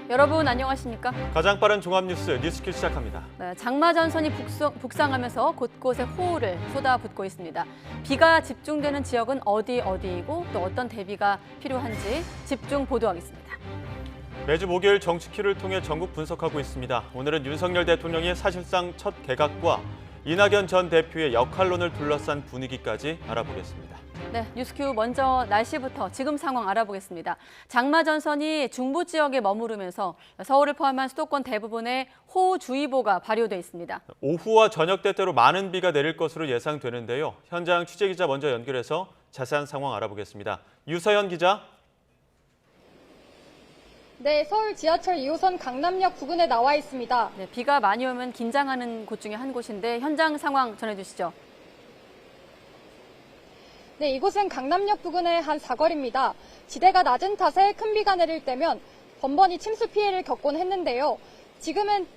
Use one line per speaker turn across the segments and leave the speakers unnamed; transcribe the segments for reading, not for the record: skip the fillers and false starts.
여러분 안녕하십니까?
가장 빠른 종합뉴스 뉴스킬 시작합니다.
장마 전선이 북상하면서 곳곳에 호우를 쏟아붓고 있습니다. 비가 집중되는 지역은 어디이고 또 어떤 대비가 필요한지 집중 보도하겠습니다.
매주 목요일 정치큐를 통해 전국 분석하고 있습니다. 오늘은 윤석열 대통령의 사실상 첫 개각과 이낙연 전 대표의 역할론을 둘러싼 분위기까지 알아보겠습니다.
네, 뉴스큐 먼저 날씨부터 지금 상황 알아보겠습니다. 장마 전선이 중부 지역에 머무르면서 서울을 포함한 수도권 대부분에 호우주의보가 발효돼 있습니다.
오후와 저녁 때때로 많은 비가 내릴 것으로 예상되는데요. 현장 취재기자 먼저 연결해서 자세한 상황 알아보겠습니다. 유서연 기자.
네, 서울 지하철 2호선 강남역 부근에 나와 있습니다.
네, 비가 많이 오면 긴장하는 곳 중에 한 곳인데 현장 상황 전해주시죠.
네, 이곳은 강남역 부근의 한 사거리입니다. 지대가 낮은 탓에 큰 비가 내릴 때면 번번이 침수 피해를 겪곤 했는데요. 지금은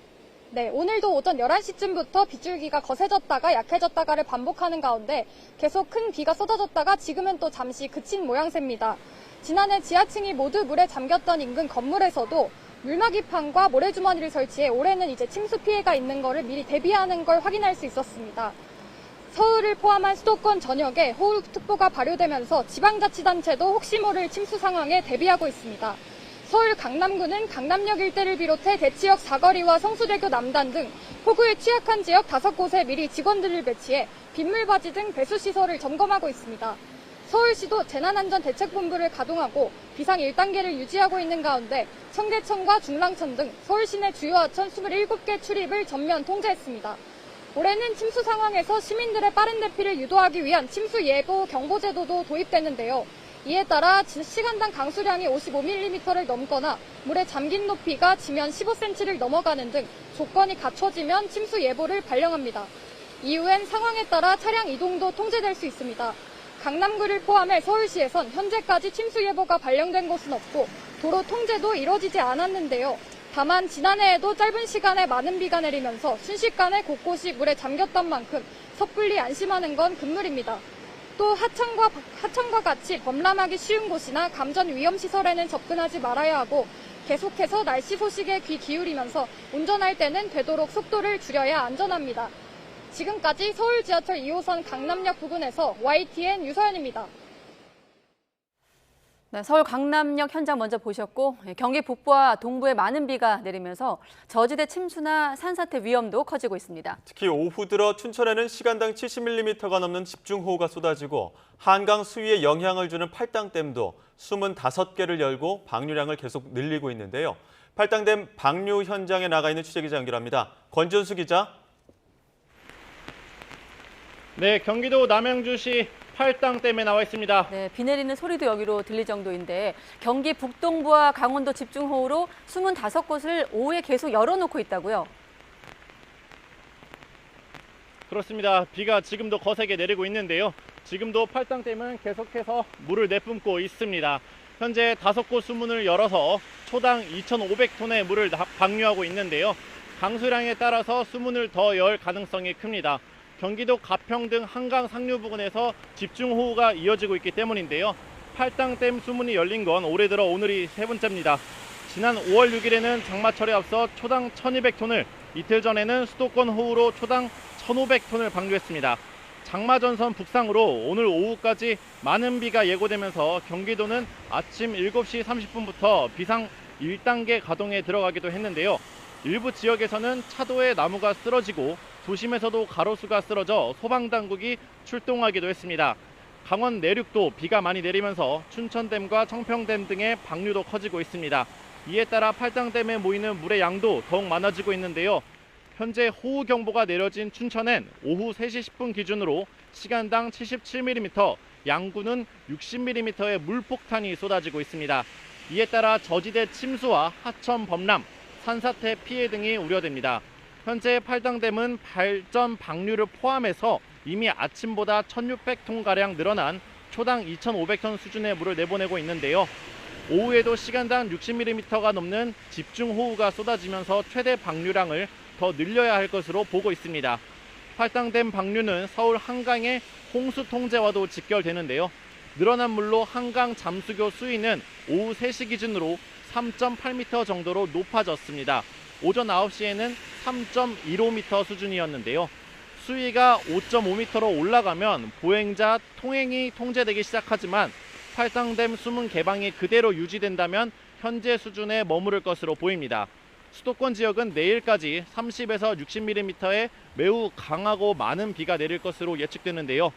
오늘도 오전 11시쯤부터 빗줄기가 거세졌다가 약해졌다가를 반복하는 가운데 계속 큰 비가 쏟아졌다가 지금은 또 잠시 그친 모양새입니다. 지난해 지하층이 모두 물에 잠겼던 인근 건물에서도 물막이판과 모래주머니를 설치해 올해는 이제 침수 피해가 있는 것을 미리 대비하는 걸 확인할 수 있었습니다. 서울을 포함한 수도권 전역에 호우특보가 발효되면서 지방자치단체도 혹시 모를 침수 상황에 대비하고 있습니다. 서울 강남구는 강남역 일대를 비롯해 대치역 사거리와 성수대교 남단 등 폭우에 취약한 지역 5곳에 미리 직원들을 배치해 빗물바지 등 배수시설을 점검하고 있습니다. 서울시도 재난안전대책본부를 가동하고 비상 1단계를 유지하고 있는 가운데 청계천과 중랑천 등 서울 시내 주요 하천 27개 출입을 전면 통제했습니다. 올해는 침수 상황에서 시민들의 빠른 대피를 유도하기 위한 침수 예보 경보 제도도 도입됐는데요. 이에 따라 시간당 강수량이 55mm를 넘거나 물에 잠긴 높이가 지면 15cm를 넘어가는 등 조건이 갖춰지면 침수 예보를 발령합니다. 이후엔 상황에 따라 차량 이동도 통제될 수 있습니다. 강남구를 포함해 서울시에선 현재까지 침수 예보가 발령된 곳은 없고 도로 통제도 이뤄지지 않았는데요. 다만 지난해에도 짧은 시간에 많은 비가 내리면서 순식간에 곳곳이 물에 잠겼던 만큼 섣불리 안심하는 건 금물입니다. 또 하천과 같이 범람하기 쉬운 곳이나 감전 위험시설에는 접근하지 말아야 하고 계속해서 날씨 소식에 귀 기울이면서 운전할 때는 되도록 속도를 줄여야 안전합니다. 지금까지 서울 지하철 2호선 강남역 부근에서 YTN 유서연입니다.
네, 서울 강남역 현장 먼저 보셨고 경기 북부와 동부에 많은 비가 내리면서 저지대 침수나 산사태 위험도 커지고 있습니다.
특히 오후 들어 춘천에는 시간당 70mm가 넘는 집중호우가 쏟아지고 한강 수위에 영향을 주는 팔당댐도 25개를 열고 방류량을 계속 늘리고 있는데요. 팔당댐 방류 현장에 나가 있는 취재기자 연결합니다. 권준수 기자.
네, 경기도 남양주시 팔당댐에 나와 있습니다.
네, 비 내리는 소리도 여기로 들릴 정도인데 경기 북동부와 강원도 집중호우로 25곳을 오후에 계속 열어놓고 있다고요?
그렇습니다. 비가 지금도 거세게 내리고 있는데요. 지금도 팔당댐은 계속해서 물을 내뿜고 있습니다. 현재 5곳 수문을 열어서 초당 2,500톤의 물을 방류하고 있는데요. 강수량에 따라서 수문을 더 열 가능성이 큽니다. 경기도 가평 등 한강 상류 부근에서 집중호우가 이어지고 있기 때문인데요. 팔당댐 수문이 열린 건 올해 들어 오늘이 세 번째입니다. 지난 5월 6일에는 장마철에 앞서 초당 1,200톤을, 이틀 전에는 수도권 호우로 초당 1,500톤을 방류했습니다. 장마 전선 북상으로 오늘 오후까지 많은 비가 예고되면서 경기도는 아침 7시 30분부터 비상 1단계 가동에 들어가기도 했는데요. 일부 지역에서는 차도에 나무가 쓰러지고 도심에서도 가로수가 쓰러져 소방당국이 출동하기도 했습니다. 강원 내륙도 비가 많이 내리면서 춘천댐과 청평댐 등의 방류도 커지고 있습니다. 이에 따라 팔당댐에 모이는 물의 양도 더욱 많아지고 있는데요. 현재 호우경보가 내려진 춘천엔 오후 3시 10분 기준으로 시간당 77mm, 양구는 60mm의 물폭탄이 쏟아지고 있습니다. 이에 따라 저지대 침수와 하천 범람, 산사태 피해 등이 우려됩니다. 현재 팔당댐은 발전 방류를 포함해서 이미 아침보다 1,600톤가량 늘어난 초당 2,500톤 수준의 물을 내보내고 있는데요. 오후에도 시간당 60mm가 넘는 집중호우가 쏟아지면서 최대 방류량을 더 늘려야 할 것으로 보고 있습니다. 팔당댐 방류는 서울 한강의 홍수 통제와도 직결되는데요. 늘어난 물로 한강 잠수교 수위는 오후 3시 기준으로 3.8m 정도로 높아졌습니다. 오전 9시에는 3.15m 수준이었는데요. 수위가 5.5m로 올라가면 보행자 통행이 통제되기 시작하지만 팔당댐 수문 개방이 그대로 유지된다면 현재 수준에 머무를 것으로 보입니다. 수도권 지역은 내일까지 30에서 60mm의 매우 강하고 많은 비가 내릴 것으로 예측되는데요.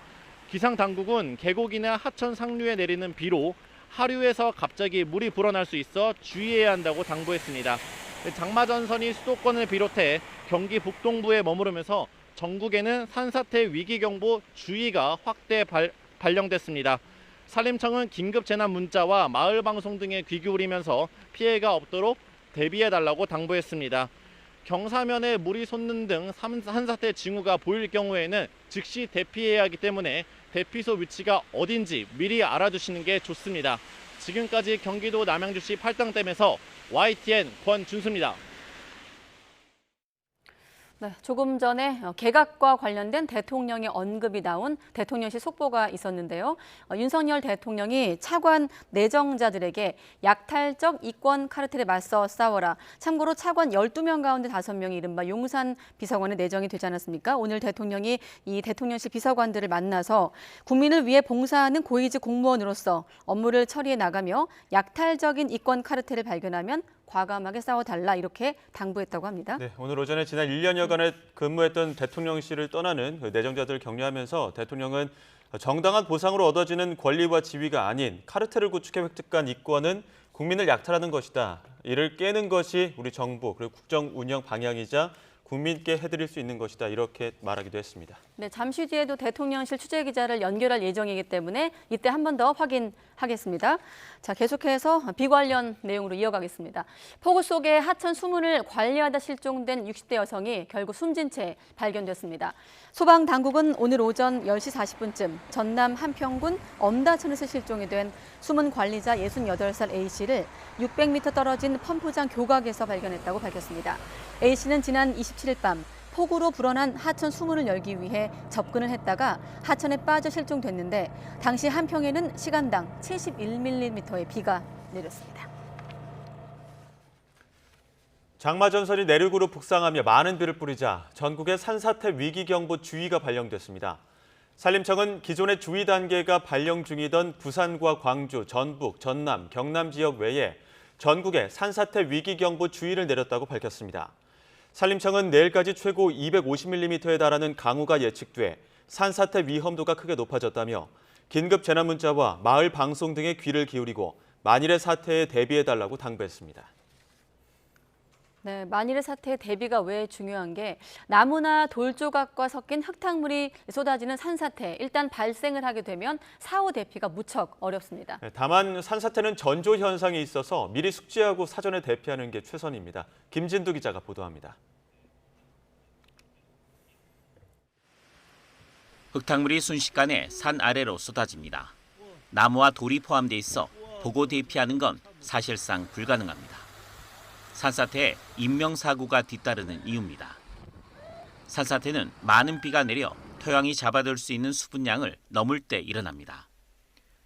기상당국은 계곡이나 하천 상류에 내리는 비로 하류에서 갑자기 물이 불어날 수 있어 주의해야 한다고 당부했습니다. 장마전선이 수도권을 비롯해 경기 북동부에 머무르면서 전국에는 산사태 위기경보 주의가 확대 발령됐습니다. 산림청은 긴급재난 문자와 마을방송 등에 귀 기울이면서 피해가 없도록 대비해달라고 당부했습니다. 경사면에 물이 솟는 등 산사태 징후가 보일 경우에는 즉시 대피해야 하기 때문에 대피소 위치가 어딘지 미리 알아두시는 게 좋습니다. 지금까지 경기도 남양주시 팔당댐에서 YTN 권준수입니다.
네, 조금 전에 개각과 관련된 대통령의 언급이 나온 대통령실 속보가 있었는데요. 윤석열 대통령이 차관 내정자들에게 약탈적 이권 카르텔에 맞서 싸워라. 참고로 차관 12명 가운데 5명이 이른바 용산 비서관에 내정이 되지 않았습니까? 오늘 대통령이 이 대통령실 비서관들을 만나서 국민을 위해 봉사하는 고위직 공무원으로서 업무를 처리해 나가며 약탈적인 이권 카르텔을 발견하면 과감하게 싸워달라 이렇게 당부했다고 합니다.
네, 오늘 오전에 지난 1년여간에 근무했던 대통령실을 떠나는 내정자들을 격려하면서 대통령은 정당한 보상으로 얻어지는 권리와 지위가 아닌 카르텔을 구축해 획득한 이권은 국민을 약탈하는 것이다. 이를 깨는 것이 우리 정부 그리고 국정 운영 방향이자 국민께 해드릴 수 있는 것이다. 이렇게 말하기도 했습니다.
네, 잠시 뒤에도 대통령실 취재기자를 연결할 예정이기 때문에 이때 한 번 더 확인하겠습니다. 자, 계속해서 비 관련 내용으로 이어가겠습니다. 폭우 속에 하천 수문을 관리하다 실종된 60대 여성이 결국 숨진 채 발견됐습니다. 소방당국은 오늘 오전 10시 40분쯤 전남 한평군 엄다천에서 실종이 된 수문 관리자 68살 A씨를 600m 떨어진 펌프장 교각에서 발견했다고 밝혔습니다. A씨는 지난 27일 밤 폭우로 불어난 하천 수문을 열기 위해 접근을 했다가 하천에 빠져 실종됐는데 당시 한평에는 시간당 71mm의 비가 내렸습니다.
장마전선이 내륙으로 북상하며 많은 비를 뿌리자 전국에 산사태 위기경보 주의가 발령됐습니다. 산림청은 기존의 주의 단계가 발령 중이던 부산과 광주, 전북, 전남, 경남 지역 외에 전국에 산사태 위기경보 주의를 내렸다고 밝혔습니다. 산림청은 내일까지 최고 250mm에 달하는 강우가 예측돼 산사태 위험도가 크게 높아졌다며 긴급 재난 문자와 마을 방송 등에 귀를 기울이고 만일의 사태에 대비해달라고 당부했습니다.
네, 만일의 사태의 대비가 왜 중요한 게 나무나 돌 조각과 섞인 흙탕물이 쏟아지는 산사태, 일단 발생을 하게 되면 사후 대피가 무척 어렵습니다.
다만 산사태는 전조 현상이 있어서 미리 숙지하고 사전에 대피하는 게 최선입니다. 김진두 기자가 보도합니다.
흙탕물이 순식간에 산 아래로 쏟아집니다. 나무와 돌이 포함돼 있어 보고 대피하는 건 사실상 불가능합니다. 산사태에 인명사고가 뒤따르는 이유입니다. 산사태는 많은 비가 내려 토양이 잡아둘 수 있는 수분량을 넘을 때 일어납니다.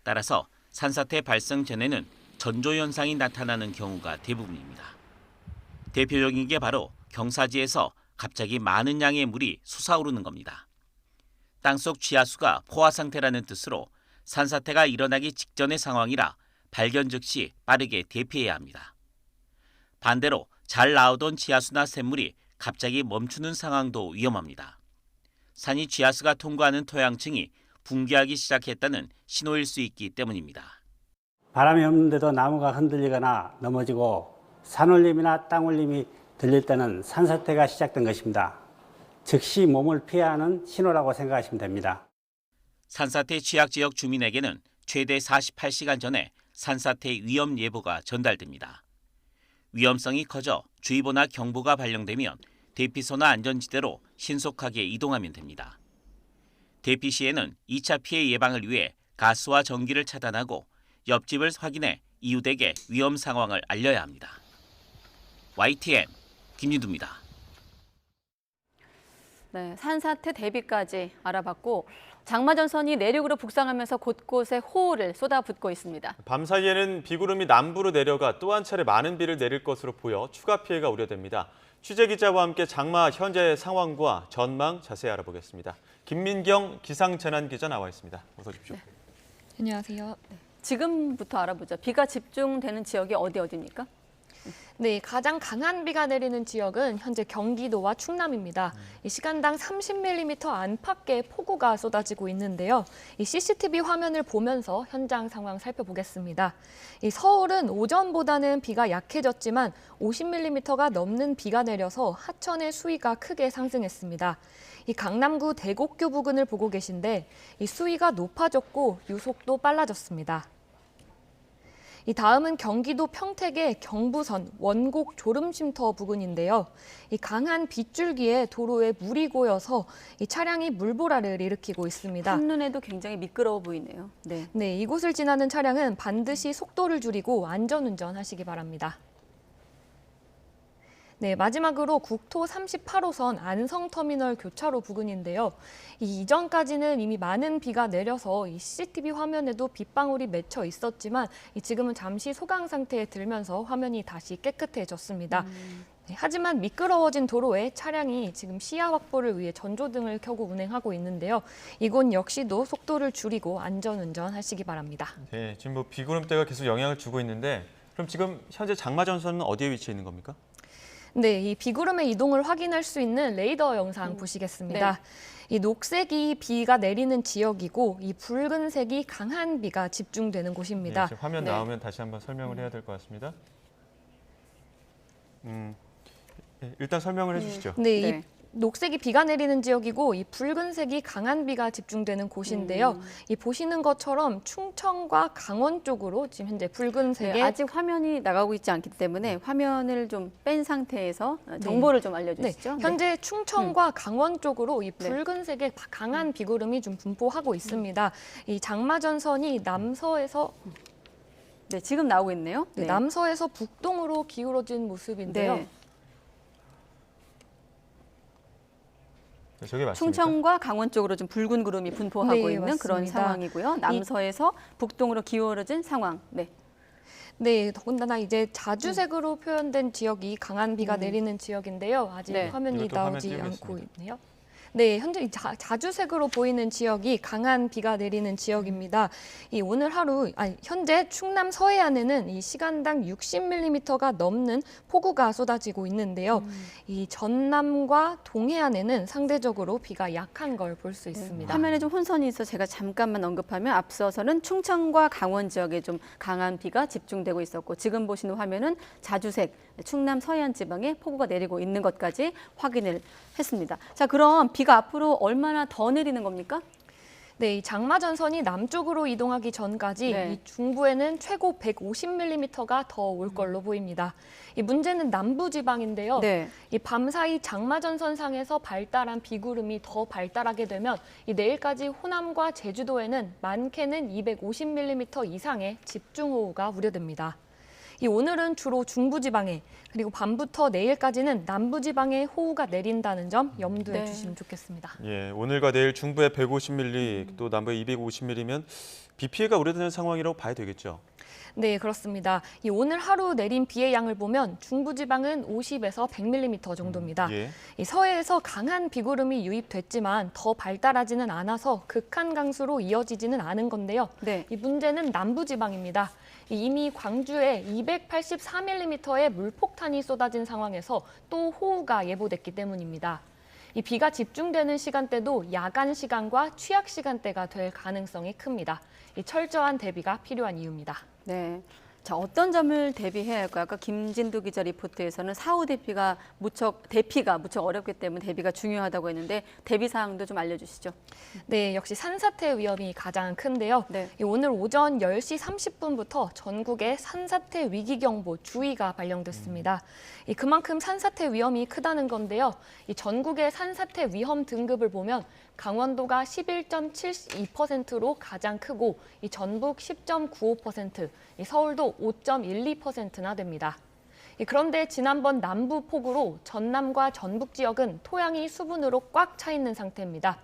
따라서 산사태 발생 전에는 전조현상이 나타나는 경우가 대부분입니다. 대표적인 게 바로 경사지에서 갑자기 많은 양의 물이 솟아오르는 겁니다. 땅속 지하수가 포화 상태라는 뜻으로 산사태가 일어나기 직전의 상황이라 발견 즉시 빠르게 대피해야 합니다. 반대로 잘 나오던 지하수나 샘물이 갑자기 멈추는 상황도 위험합니다. 산이 지하수가 통과하는 토양층이 붕괴하기 시작했다는 신호일 수 있기 때문입니다.
바람이 없는데도 나무가 흔들리거나 넘어지고 산울림이나 땅울림이 들릴 때는 산사태가 시작된 것입니다. 즉시 몸을 피해야 하는 신호라고 생각하시면 됩니다.
산사태 취약지역 주민에게는 최대 48시간 전에 산사태 위험 예보가 전달됩니다. 위험성이 커져 주의보나 경보가 발령되면 대피소나 안전지대로 신속하게 이동하면 됩니다. 대피 시에는 2차 피해 예방을 위해 가스와 전기를 차단하고 옆집을 확인해 이웃에게 위험 상황을 알려야 합니다. YTN 김유두입니다.
네, 산사태 대비까지 알아봤고 장마전선이 내륙으로 북상하면서 곳곳에 호우를 쏟아붓고 있습니다.
밤사이에는 비구름이 남부로 내려가 또 한 차례 많은 비를 내릴 것으로 보여 추가 피해가 우려됩니다. 취재기자와 함께 장마 현재 상황과 전망 자세히 알아보겠습니다. 김민경 기상재난기자 나와 있습니다. 어서 오십시오.
안녕하세요.
지금부터 알아보죠. 비가 집중되는 지역이 어디입니까?
네, 가장 강한 비가 내리는 지역은 현재 경기도와 충남입니다. 이 시간당 30mm 안팎의 폭우가 쏟아지고 있는데요. 이 CCTV 화면을 보면서 현장 상황 살펴보겠습니다. 이 서울은 오전보다는 비가 약해졌지만 50mm가 넘는 비가 내려서 하천의 수위가 크게 상승했습니다. 이 강남구 대곡교 부근을 보고 계신데 이 수위가 높아졌고 유속도 빨라졌습니다. 이 다음은 경기도 평택의 경부선 원곡 졸음쉼터 부근인데요. 이 강한 빗줄기에 도로에 물이 고여서 이 차량이 물보라를 일으키고 있습니다.
한눈에도 굉장히 미끄러워 보이네요. 네.
네, 이곳을 지나는 차량은 반드시 속도를 줄이고 안전운전 하시기 바랍니다. 네, 마지막으로 국토 38호선 안성터미널 교차로 부근인데요. 이전까지는 이미 많은 비가 내려서 이 CCTV 화면에도 빗방울이 맺혀 있었지만 지금은 잠시 소강 상태에 들면서 화면이 다시 깨끗해졌습니다. 네, 하지만 미끄러워진 도로에 차량이 지금 시야 확보를 위해 전조등을 켜고 운행하고 있는데요. 이곳 역시도 속도를 줄이고 안전운전 하시기 바랍니다.
네, 지금 뭐 비구름대가 계속 영향을 주고 있는데 그럼 지금 현재 장마전선은 어디에 위치해 있는 겁니까?
네, 이 비구름의 이동을 확인할 수 있는 레이더 영상 보시겠습니다. 이 녹색이 비가 내리는 지역이고 이 붉은색이 강한 비가 집중되는 곳입니다.
네, 지금 화면 나오면 다시 한번 설명을 해야 될 것 같습니다. 일단 설명을 해주시죠.
네,
네.
이 녹색이 비가 내리는 지역이고 이 붉은색이 강한 비가 집중되는 곳인데요. 이 보시는 것처럼 충청과 강원 쪽으로 지금 현재 붉은색의
네, 아직 화면이 나가고 있지 않기 때문에 화면을 좀 뺀 상태에서 정보를 좀
네,
알려주시죠.
현재 충청과 강원 쪽으로 이 붉은색의 강한 비구름이 좀 분포하고 있습니다. 이 장마전선이 남서에서
네, 지금 나오고 있네요.
네, 남서에서 북동으로 기울어진 모습인데요.
네.
네, 저게 맞습니까?
충청과 강원 쪽으로 좀 붉은 구름이 분포하고
네,
있는 그런
맞습니다.
상황이고요. 남서에서 북동으로 기울어진 상황. 네.
네, 더군다나 이제 자주색으로 표현된 지역이 강한 비가 내리는 지역인데요. 아직
네.
화면이
이것도 화면
나오지
띄우겠습니다.
않고 있네요. 네, 현재 자주색으로 보이는 지역이 강한 비가 내리는 지역입니다. 이 오늘 하루, 현재 충남 서해안에는 이 시간당 60mm가 넘는 폭우가 쏟아지고 있는데요. 이 전남과 동해안에는 상대적으로 비가 약한 걸 볼 수 있습니다.
화면에 좀 혼선이 있어 제가 잠깐만 언급하면 앞서서는 충청과 강원 지역에 좀 강한 비가 집중되고 있었고 지금 보시는 화면은 자주색 충남 서해안 지방에 폭우가 내리고 있는 것까지 확인을 했습니다. 자, 그럼 비가 앞으로 얼마나 더 내리는 겁니까?
네, 이 장마전선이 남쪽으로 이동하기 전까지
네.
이 중부에는 최고 150mm가 더 올 걸로 보입니다. 이 문제는 남부지방인데요.
네.
이 밤사이 장마전선상에서 발달한 비구름이 더 발달하게 되면 이 내일까지 호남과 제주도에는 많게는 250mm 이상의 집중호우가 우려됩니다. 이 오늘은 주로 중부지방에 그리고 밤부터 내일까지는 남부지방에 호우가 내린다는 점 염두에
네.
주시면 좋겠습니다.
예, 오늘과 내일 중부에 150mm, 또 남부에 250mm면 비 피해가 우려되는 상황이라고 봐야 되겠죠.
네, 그렇습니다. 이 오늘 하루 내린 비의 양을 보면 중부지방은 50에서 100mm 정도입니다.
예.
이 서해에서 강한 비구름이 유입됐지만 더 발달하지는 않아서 극한 강수로 이어지지는 않은 건데요.
네.
이 문제는 남부지방입니다. 이미 광주에 284mm의 물폭탄이 쏟아진 상황에서 또 호우가 예보됐기 때문입니다. 이 비가 집중되는 시간대도 야간 시간과 취약 시간대가 될 가능성이 큽니다. 이 철저한 대비가 필요한 이유입니다.
네. 자, 어떤 점을 대비해야 할까요? 아까 김진두 기자 리포트에서는 사후 대피가 무척 어렵기 때문에 대비가 중요하다고 했는데 대비 사항도 좀 알려주시죠.
네, 역시 산사태 위험이 가장 큰데요.
네.
오늘 오전 10시 30분부터 전국에 산사태 위기경보 주의가 발령됐습니다. 그만큼 산사태 위험이 크다는 건데요. 이 전국의 산사태 위험 등급을 보면 강원도가 11.72%로 가장 크고 이 전북 10.95%, 이 서울도 5.12%나 됩니다. 그런데 지난번 남부 폭우로 전남과 전북 지역은 토양이 수분으로 꽉 차 있는 상태입니다.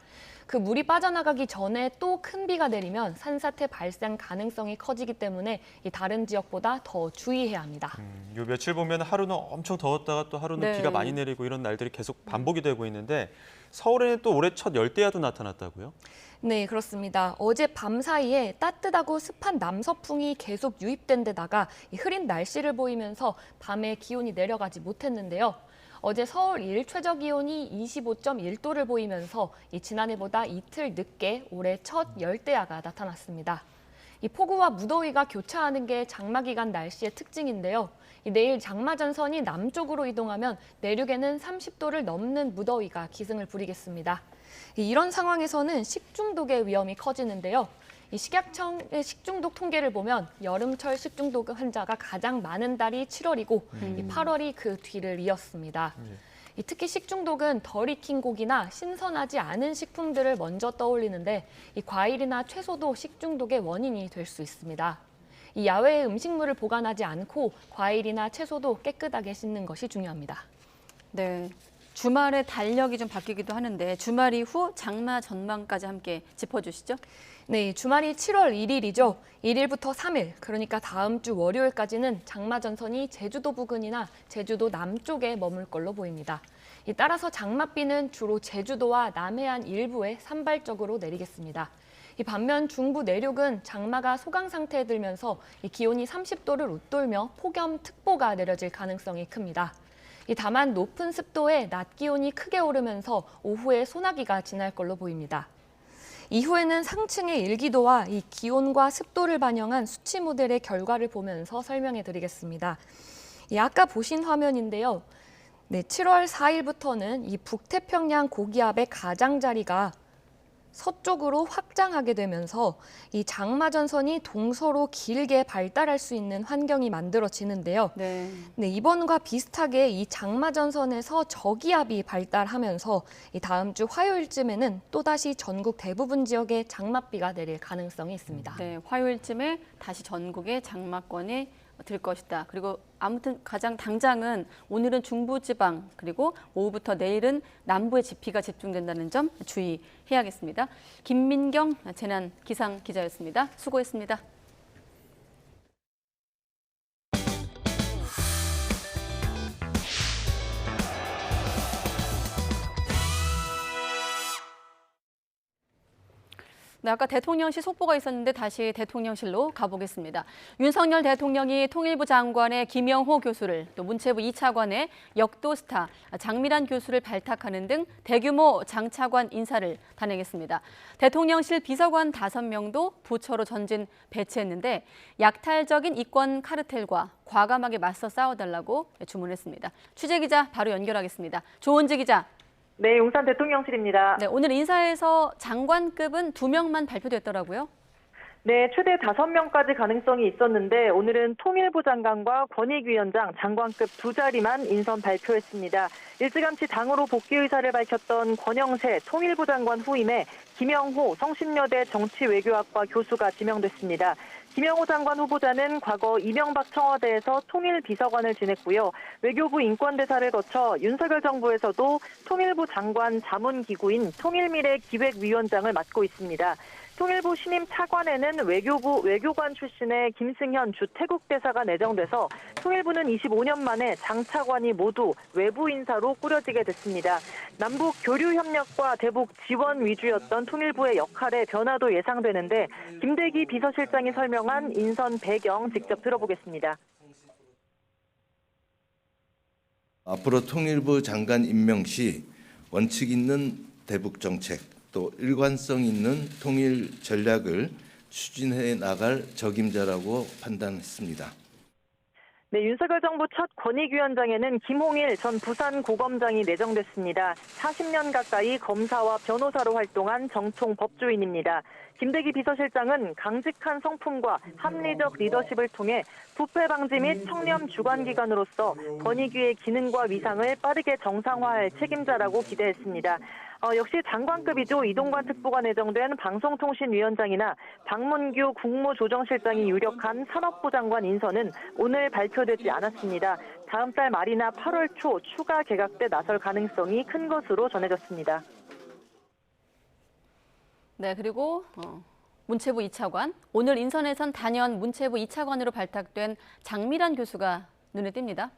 그 물이 빠져나가기 전에 또 큰 비가 내리면 산사태 발생 가능성이 커지기 때문에 이 다른 지역보다 더 주의해야 합니다.
요 며칠 보면 하루는 엄청 더웠다가 또 하루는
네.
비가 많이 내리고 이런 날들이 계속 반복이 되고 있는데 서울에는 또 올해 첫 열대야도 나타났다고요?
네, 그렇습니다. 어제 밤 사이에 따뜻하고 습한 남서풍이 계속 유입된 데다가 이 흐린 날씨를 보이면서 밤에 기온이 내려가지 못했는데요. 어제 서울 일 최저 기온이 25.1도를 보이면서 지난해보다 이틀 늦게 올해 첫 열대야가 나타났습니다. 이 폭우와 무더위가 교차하는 게 장마 기간 날씨의 특징인데요. 내일 장마 전선이 남쪽으로 이동하면 내륙에는 30도를 넘는 무더위가 기승을 부리겠습니다. 이런 상황에서는 식중독의 위험이 커지는데요. 이 식약청의 식중독 통계를 보면 여름철 식중독 환자가 가장 많은 달이 7월이고 이 8월이 그 뒤를 이었습니다. 특히 식중독은 덜 익힌 고기나 신선하지 않은 식품들을 먼저 떠올리는데 이 과일이나 채소도 식중독의 원인이 될 수 있습니다. 이 야외에 음식물을 보관하지 않고 과일이나 채소도 깨끗하게 씻는 것이 중요합니다.
네. 주말에 달력이 좀 바뀌기도 하는데 주말 이후 장마 전망까지 함께 짚어주시죠.
네, 주말이 7월 1일이죠. 1일부터 3일, 그러니까 다음 주 월요일까지는 장마 전선이 제주도 부근이나 제주도 남쪽에 머물 걸로 보입니다. 따라서 장맛비는 주로 제주도와 남해안 일부에 산발적으로 내리겠습니다. 반면 중부 내륙은 장마가 소강 상태에 들면서 기온이 30도를 웃돌며 폭염특보가 내려질 가능성이 큽니다. 다만 높은 습도에 낮 기온이 크게 오르면서 오후에 소나기가 지날 걸로 보입니다. 이후에는 상층의 일기도와 이 기온과 습도를 반영한 수치 모델의 결과를 보면서 설명해 드리겠습니다. 아까 보신 화면인데요. 네, 7월 4일부터는 이 북태평양 고기압의 가장자리가 서쪽으로 확장하게 되면서 이 장마 전선이 동서로 길게 발달할 수 있는 환경이 만들어지는데요.
네.
네, 이번과 비슷하게 이 장마 전선에서 저기압이 발달하면서 이 다음 주 화요일쯤에는 또다시 전국 대부분 지역에 장맛비가 내릴 가능성이 있습니다.
네, 화요일쯤에 다시 전국에 장마권이 들 것이다. 그리고 아무튼 가장 당장은 오늘은 중부지방 그리고 오후부터 내일은 남부에 비가 집중된다는 점 주의해야겠습니다. 김민경 재난기상기자였습니다. 수고했습니다. 네, 아까 대통령실 속보가 있었는데 다시 대통령실로 가보겠습니다. 윤석열 대통령이 통일부 장관의 김영호 교수를 또 문체부 2차관의 역도스타 장미란 교수를 발탁하는 등 대규모 장차관 인사를 단행했습니다. 대통령실 비서관 5명도 부처로 전진 배치했는데 약탈적인 이권 카르텔과 과감하게 맞서 싸워달라고 주문했습니다. 취재기자 바로 연결하겠습니다. 조은지 기자.
네, 용산 대통령실입니다.
네, 오늘 인사에서 장관급은 2명만 발표됐더라고요.
네, 최대 5명까지 가능성이 있었는데 오늘은 통일부 장관과 권익위원장, 장관급 2자리만 인선 발표했습니다. 일찌감치 당으로 복귀 의사를 밝혔던 권영세 통일부 장관 후임에 김영호 성신여대 정치외교학과 교수가 지명됐습니다. 김영호 장관 후보자는 과거 이명박 청와대에서 통일비서관을 지냈고요. 외교부 인권대사를 거쳐 윤석열 정부에서도 통일부 장관 자문기구인 통일미래기획위원장을 맡고 있습니다. 통일부 신임 차관에는 외교부 외교관 출신의 김승현 주 태국 대사가 내정돼서 통일부는 25년 만에 장차관이 모두 외부 인사로 꾸려지게 됐습니다. 남북 교류 협력과 대북 지원 위주였던 통일부의 역할의 변화도 예상되는데 김대기 비서실장이 설명한 인선 배경 직접 들어보겠습니다.
앞으로 통일부 장관 임명 시 원칙 있는 대북 정책 또 일관성 있는 통일 전략을 추진해 나갈 적임자라고 판단했습니다.
네, 윤석열 정부 첫 권익위원장에는 김홍일 전 부산고검장이 내정됐습니다. 40년 가까이 검사와 변호사로 활동한 정통 법조인입니다. 김대기 비서실장은 강직한 성품과 합리적 리더십을 통해 부패 방지 및 청렴 주관기관으로서 권익위의 기능과 위상을 빠르게 정상화할 책임자라고 기대했습니다. 역시 장관급이죠. 이동관 특보가 내정된 방송통신위원장이나 박문규 국무조정실장이 유력한 산업부 장관 인선은 오늘 발표되지 않았습니다. 다음 달 말이나 8월 초 추가 개각돼 나설 가능성이 큰 것으로 전해졌습니다.
네, 그리고 문체부 2차관. 오늘 인선에선 단연 문체부 2차관으로 발탁된 장미란 교수가 눈에 띕니다.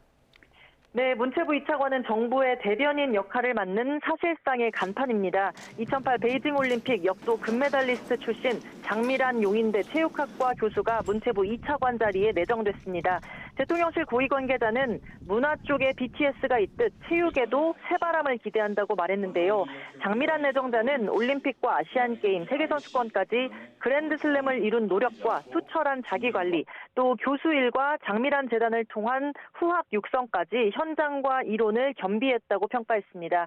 네, 문체부 2차관은 정부의 대변인 역할을 맡는 사실상의 간판입니다. 2008 베이징 올림픽 역도 금메달리스트 출신 장미란 용인대 체육학과 교수가 문체부 2차관 자리에 내정됐습니다. 대통령실 고위 관계자는 문화 쪽에 BTS가 있듯 체육에도 새바람을 기대한다고 말했는데요. 장미란 내정자는 올림픽과 아시안게임, 세계선수권까지 그랜드슬램을 이룬 노력과 투철한 자기관리, 또 교수 일과 장미란 재단을 통한 후학 육성까지 현장과 이론을 겸비했다고 평가했습니다.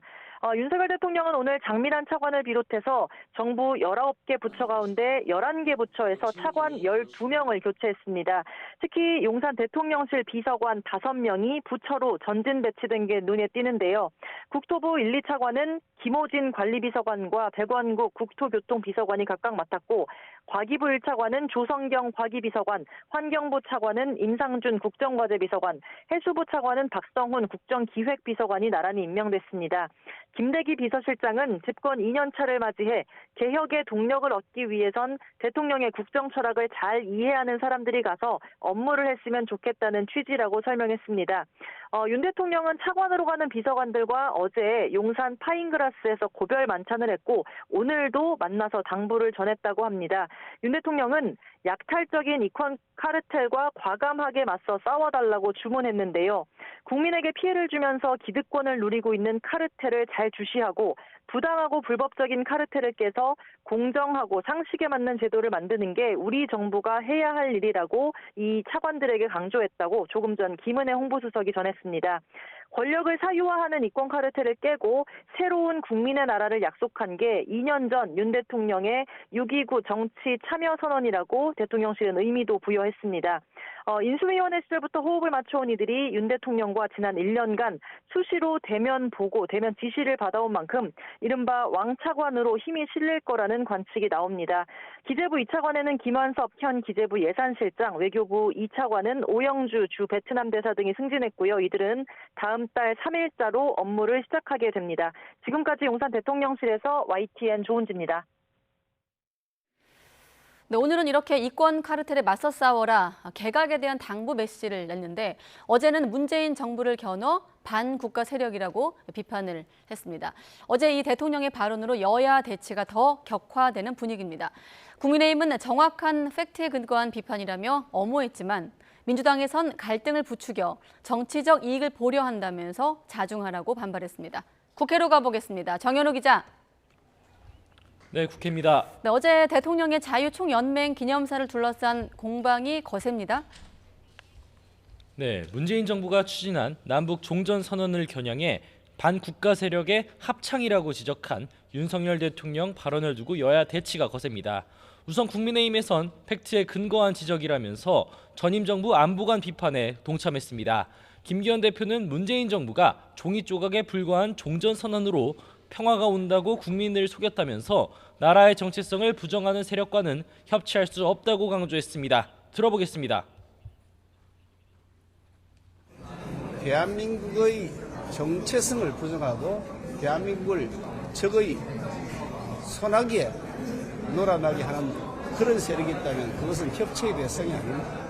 윤석열 대통령은 오늘 장미란 차관을 비롯해서 정부 19개 부처 가운데 11개 부처에서 차관 12명을 교체했습니다. 특히 용산 대통령실 비서관 5명이 부처로 전진 배치된 게 눈에 띄는데요. 국토부 1, 2차관은 김호진 관리비서관과 백원국 국토교통비서관이 각각 맡았고, 과기부 1차관은 조성경 과기비서관, 환경부 차관은 임상준 국정과제비서관, 해수부 차관은 박성훈 국정기획비서관이 나란히 임명됐습니다. 김대기 비서실장은 집권 2년 차를 맞이해 개혁의 동력을 얻기 위해선 대통령의 국정 철학을 잘 이해하는 사람들이 가서 업무를 했으면 좋겠다는 취지라고 설명했습니다. 윤 대통령은 차관으로 가는 비서관들과 어제 용산 파인그라스에서 고별 만찬을 했고 오늘도 만나서 당부를 전했다고 합니다. 윤 대통령은 약탈적인 이권 카르텔과 과감하게 맞서 싸워달라고 주문했는데요. 국민에게 피해를 주면서 기득권을 누리고 있는 카르텔을 잘 주시하고 부당하고 불법적인 카르텔을 깨서 공정하고 상식에 맞는 제도를 만드는 게 우리 정부가 해야 할 일이라고 이 차관들에게 강조했다고 조금 전 김은혜 홍보수석이 전했습니다. 권력을 사유화하는 이권 카르텔을 깨고 새로운 국민의 나라를 약속한 게 2년 전 윤 대통령의 6.29 정치 참여 선언이라고 대통령실은 의미도 부여했습니다. 인수위원회 시절부터 호흡을 맞춰온 이들이 윤 대통령과 지난 1년간 수시로 대면 보고 대면 지시를 받아온 만큼 이른바 왕차관으로 힘이 실릴 거라는 관측이 나옵니다. 기재부 2차관에는 김완섭 현 기재부 예산실장, 외교부 2차관은 오영주 주 베트남 대사 등이 승진했고요. 이들은 다음 달 3일자로 업무를 시작하게 됩니다. 지금까지 용산 대통령실에서 YTN 조은지입니다.
네, 오늘은 이렇게 이권 카르텔에 맞서 싸워라 개각에 대한 당부 메시지를 냈는데 어제는 문재인 정부를 겨눠 반국가 세력이라고 비판을 했습니다. 어제 이 대통령의 발언으로 여야 대치가 더 격화되는 분위기입니다. 국민의힘은 정확한 팩트에 근거한 비판이라며 엄호했지만 민주당에선 갈등을 부추겨 정치적 이익을 보려 한다면서 자중하라고 반발했습니다. 국회로 가보겠습니다. 정현우 기자.
네, 국회입니다.
네, 어제 대통령의 자유총연맹 기념사를 둘러싼 공방이 거셉니다.
네, 문재인 정부가 추진한 남북 종전선언을 겨냥해 반국가 세력의 합창이라고 지적한 윤석열 대통령 발언을 두고 여야 대치가 거셉니다. 우선 국민의힘에선 팩트에 근거한 지적이라면서 전임 정부 안보관 비판에 동참했습니다. 김기현 대표는 문재인 정부가 종이 조각에 불과한 종전선언으로 평화가 온다고 국민을 속였다면서 나라의 정체성을 부정하는 세력과는 협치할 수 없다고 강조했습니다. 들어보겠습니다.
대한민국의 정체성을 부정하고 대한민국을 적의 소나기에 놀아나게 하는 그런 세력이 있다면 그것은 협치의 대상이 아닙니다.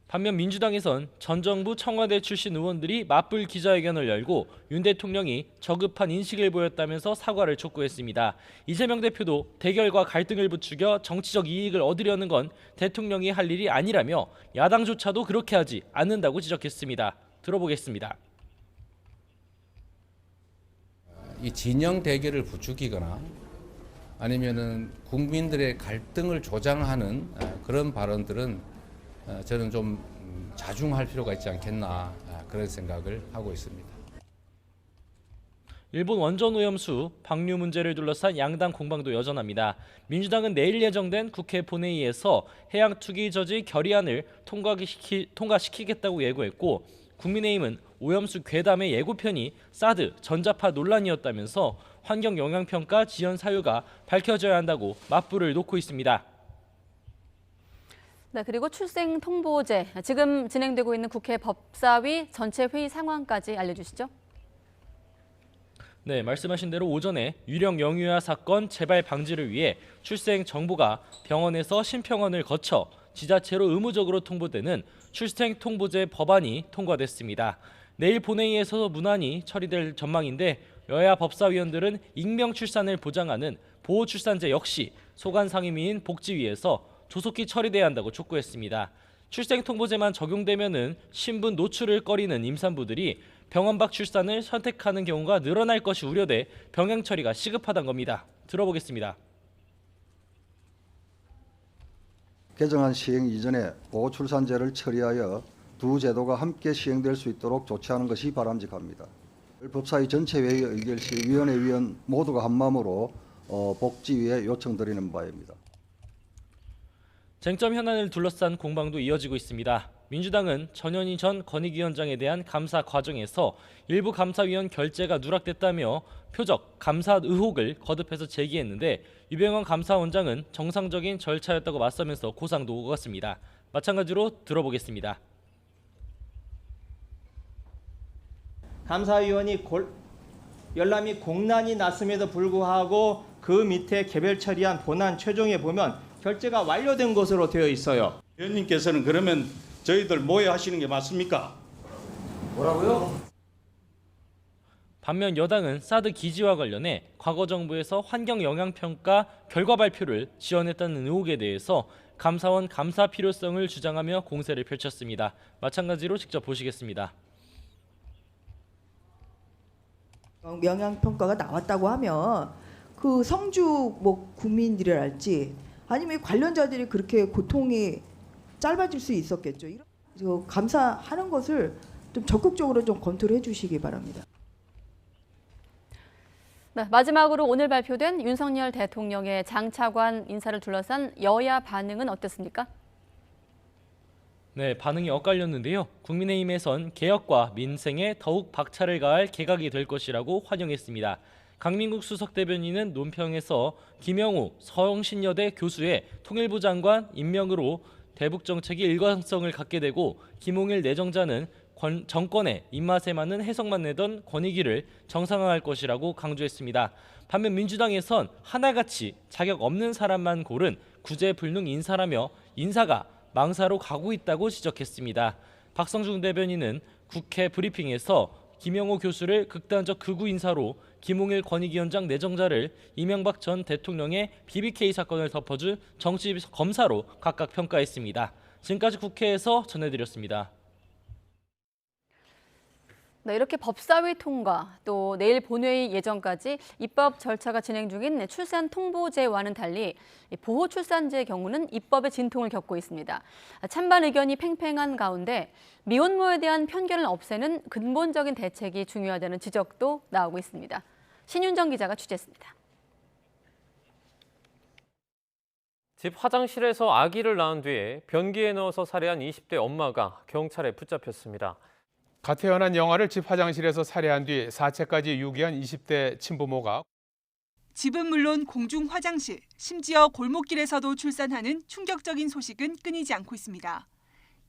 반면 민주당에선 전 정부 청와대 출신 의원들이 맞불 기자회견을 열고 윤 대통령이 저급한 인식을 보였다면서 사과를 촉구했습니다. 이재명 대표도 대결과 갈등을 부추겨 정치적 이익을 얻으려는 건 대통령이 할 일이 아니라며 야당조차도 그렇게 하지 않는다고 지적했습니다. 들어보겠습니다.
이 진영 대결을 부추기거나 아니면은 국민들의 갈등을 조장하는 그런 발언들은 저는 좀 자중할 필요가 있지 않겠나 그런 생각을 하고 있습니다.
일본 원전 오염수 방류 문제를 둘러싼 양당 공방도 여전합니다. 민주당은 내일 예정된 국회 본회의에서 해양 투기 저지 결의안을 통과시키겠다고 예고했고 국민의힘은 오염수 괴담의 예고편이 사드, 전자파 논란이었다면서 환경 영향평가 지연 사유가 밝혀져야 한다고 맞불을 놓고 있습니다.
네, 그리고 출생 통보제, 지금 진행되고 있는 국회 법사위 전체 회의 상황까지 알려주시죠.
네, 말씀하신 대로 오전에 유령 영유아 사건 재발 방지를 위해 출생 정보가 병원에서 심평원을 거쳐 지자체로 의무적으로 통보되는 출생 통보제 법안이 통과됐습니다. 내일 본회의에서 문안이 처리될 전망인데 여야 법사위원들은 익명 출산을 보장하는 보호 출산제 역시 소관 상임위인 복지위에서 조속히 처리돼야 한다고 촉구했습니다. 출생 통보제만 적용되면은 신분 노출을 꺼리는 임산부들이 병원 밖 출산을 선택하는 경우가 늘어날 것이 우려돼 병행 처리가 시급하다는 겁니다. 들어보겠습니다.
개정안 시행 이전에 보호출산제를 처리하여 두 제도가 함께 시행될 수 있도록 조치하는 것이 바람직합니다. 법사위 전체 회의 의결 시 위원회 위원 모두가 한마음으로 복지위에 요청드리는 바입니다.
쟁점 현안을 둘러싼 공방도 이어지고 있습니다. 민주당은 전현희 전 권익위원장에 대한 감사 과정에서 일부 감사위원 결재가 누락됐다며 표적 감사 의혹을 거듭해서 제기했는데 유병헌 감사원장은 정상적인 절차였다고 맞서면서 고상도 오갔습니다. 마찬가지로 들어보겠습니다.
감사위원이 열람이 공란이 났음에도 불구하고 그 밑에 개별 처리한 본안 최종에 보면 결재가 완료된 것으로 되어 있어요.
위원님께서는 그러면 저희들 모여하시는 게 맞습니까?
뭐라고요?
반면 여당은 사드 기지와 관련해 과거 정부에서 환경 영향평가 결과 발표를 지원했다는 의혹에 대해서 감사원 감사 필요성을 주장하며 공세를 펼쳤습니다. 마찬가지로 직접 보시겠습니다.
영향평가가 나왔다고 하면 그 성주 국민들이랄지 아니면 관련자들이 그렇게 고통이 짧아질 수 있었겠죠. 감사하는 것을 좀 적극적으로 좀 검토를 해주시기 바랍니다.
네, 마지막으로 오늘 발표된 윤석열 대통령의 장차관 인사를 둘러싼 여야 반응은 어땠습니까?
네, 반응이 엇갈렸는데요. 국민의힘에선 개혁과 민생에 더욱 박차를 가할 개각이 될 것이라고 환영했습니다. 강민국 수석 대변인은 논평에서 김영우 서영신여대 교수의 통일부 장관 임명으로 대북 정책이 일관성을 갖게 되고 김홍일 내정자는 정권의 입맛에 맞는 해석만 내던 권익위를 정상화할 것이라고 강조했습니다. 반면 민주당에선 하나같이 자격 없는 사람만 고른 구제불능 인사라며 인사가 망사로 가고 있다고 지적했습니다. 박성중 대변인은 국회 브리핑에서 김영호 교수를 극단적 극우 인사로 김홍일 권익위원장 내정자를 이명박 전 대통령의 BBK 사건을 덮어줄 정치 검사로 각각 평가했습니다. 지금까지 국회에서 전해드렸습니다.
네, 이렇게 법사위 통과, 또 내일 본회의 예정까지 입법 절차가 진행 중인 출산 통보제와는 달리 보호 출산제의 경우는 입법의 진통을 겪고 있습니다. 찬반 의견이 팽팽한 가운데 미혼모에 대한 편견을 없애는 근본적인 대책이 중요하다는 지적도 나오고 있습니다. 신윤정 기자가 취재했습니다.
집 화장실에서 아기를 낳은 뒤에 변기에 넣어서 살해한 20대 엄마가 경찰에 붙잡혔습니다.
갓 태어난 영아를 집 화장실에서 살해한 뒤 사체까지 유기한 20대 친부모가
집은 물론 공중 화장실, 심지어 골목길에서도 출산하는 충격적인 소식은 끊이지 않고 있습니다.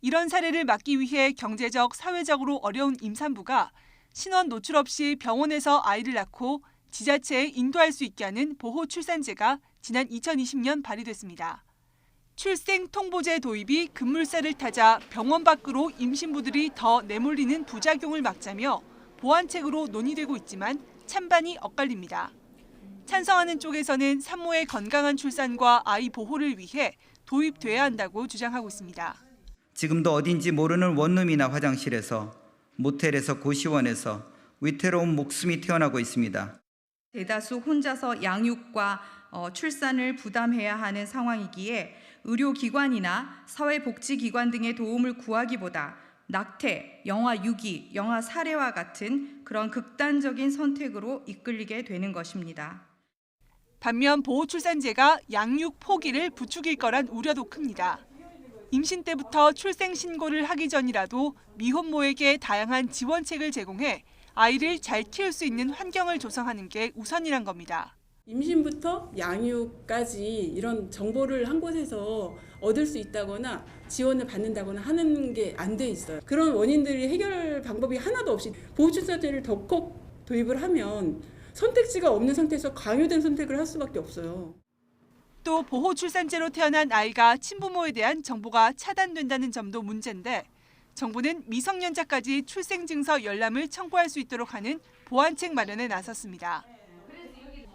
이런 사례를 막기 위해 경제적, 사회적으로 어려운 임산부가 신원 노출 없이 병원에서 아이를 낳고 지자체에 인도할 수 있게 하는 보호 출산제가 지난 2020년 발의됐습니다. 출생 통보제 도입이 급물살을 타자 병원 밖으로 임신부들이 더 내몰리는 부작용을 막자며 보완책으로 논의되고 있지만 찬반이 엇갈립니다. 찬성하는 쪽에서는 산모의 건강한 출산과 아이 보호를 위해 도입돼야 한다고 주장하고 있습니다.
지금도 어딘지 모르는 원룸이나 화장실에서, 모텔에서, 고시원에서 위태로운 목숨이 태어나고 있습니다.
대다수 혼자서 양육과 출산을 부담해야 하는 상황이기에 의료기관이나 사회복지기관 등의 도움을 구하기보다 낙태, 영아 유기, 영아 살해와 같은 그런 극단적인 선택으로 이끌리게 되는 것입니다.
반면 보호출산제가 양육 포기를 부추길 거란 우려도 큽니다. 임신 때부터 출생 신고를 하기 전이라도 미혼모에게 다양한 지원책을 제공해 아이를 잘 키울 수 있는 환경을 조성하는 게 우선이란 겁니다.
임신부터 양육까지 이런 정보를 한 곳에서 얻을 수 있다거나 지원을 받는다거나 하는 게 안 돼 있어요. 그런 원인들이 해결 방법이 하나도 없이 보호출산제를 덜컥 도입을 하면 선택지가 없는 상태에서 강요된 선택을 할 수밖에 없어요.
또 보호출산제로 태어난 아이가 친부모에 대한 정보가 차단된다는 점도 문제인데 정부는 미성년자까지 출생증서 열람을 청구할 수 있도록 하는 보완책 마련에 나섰습니다.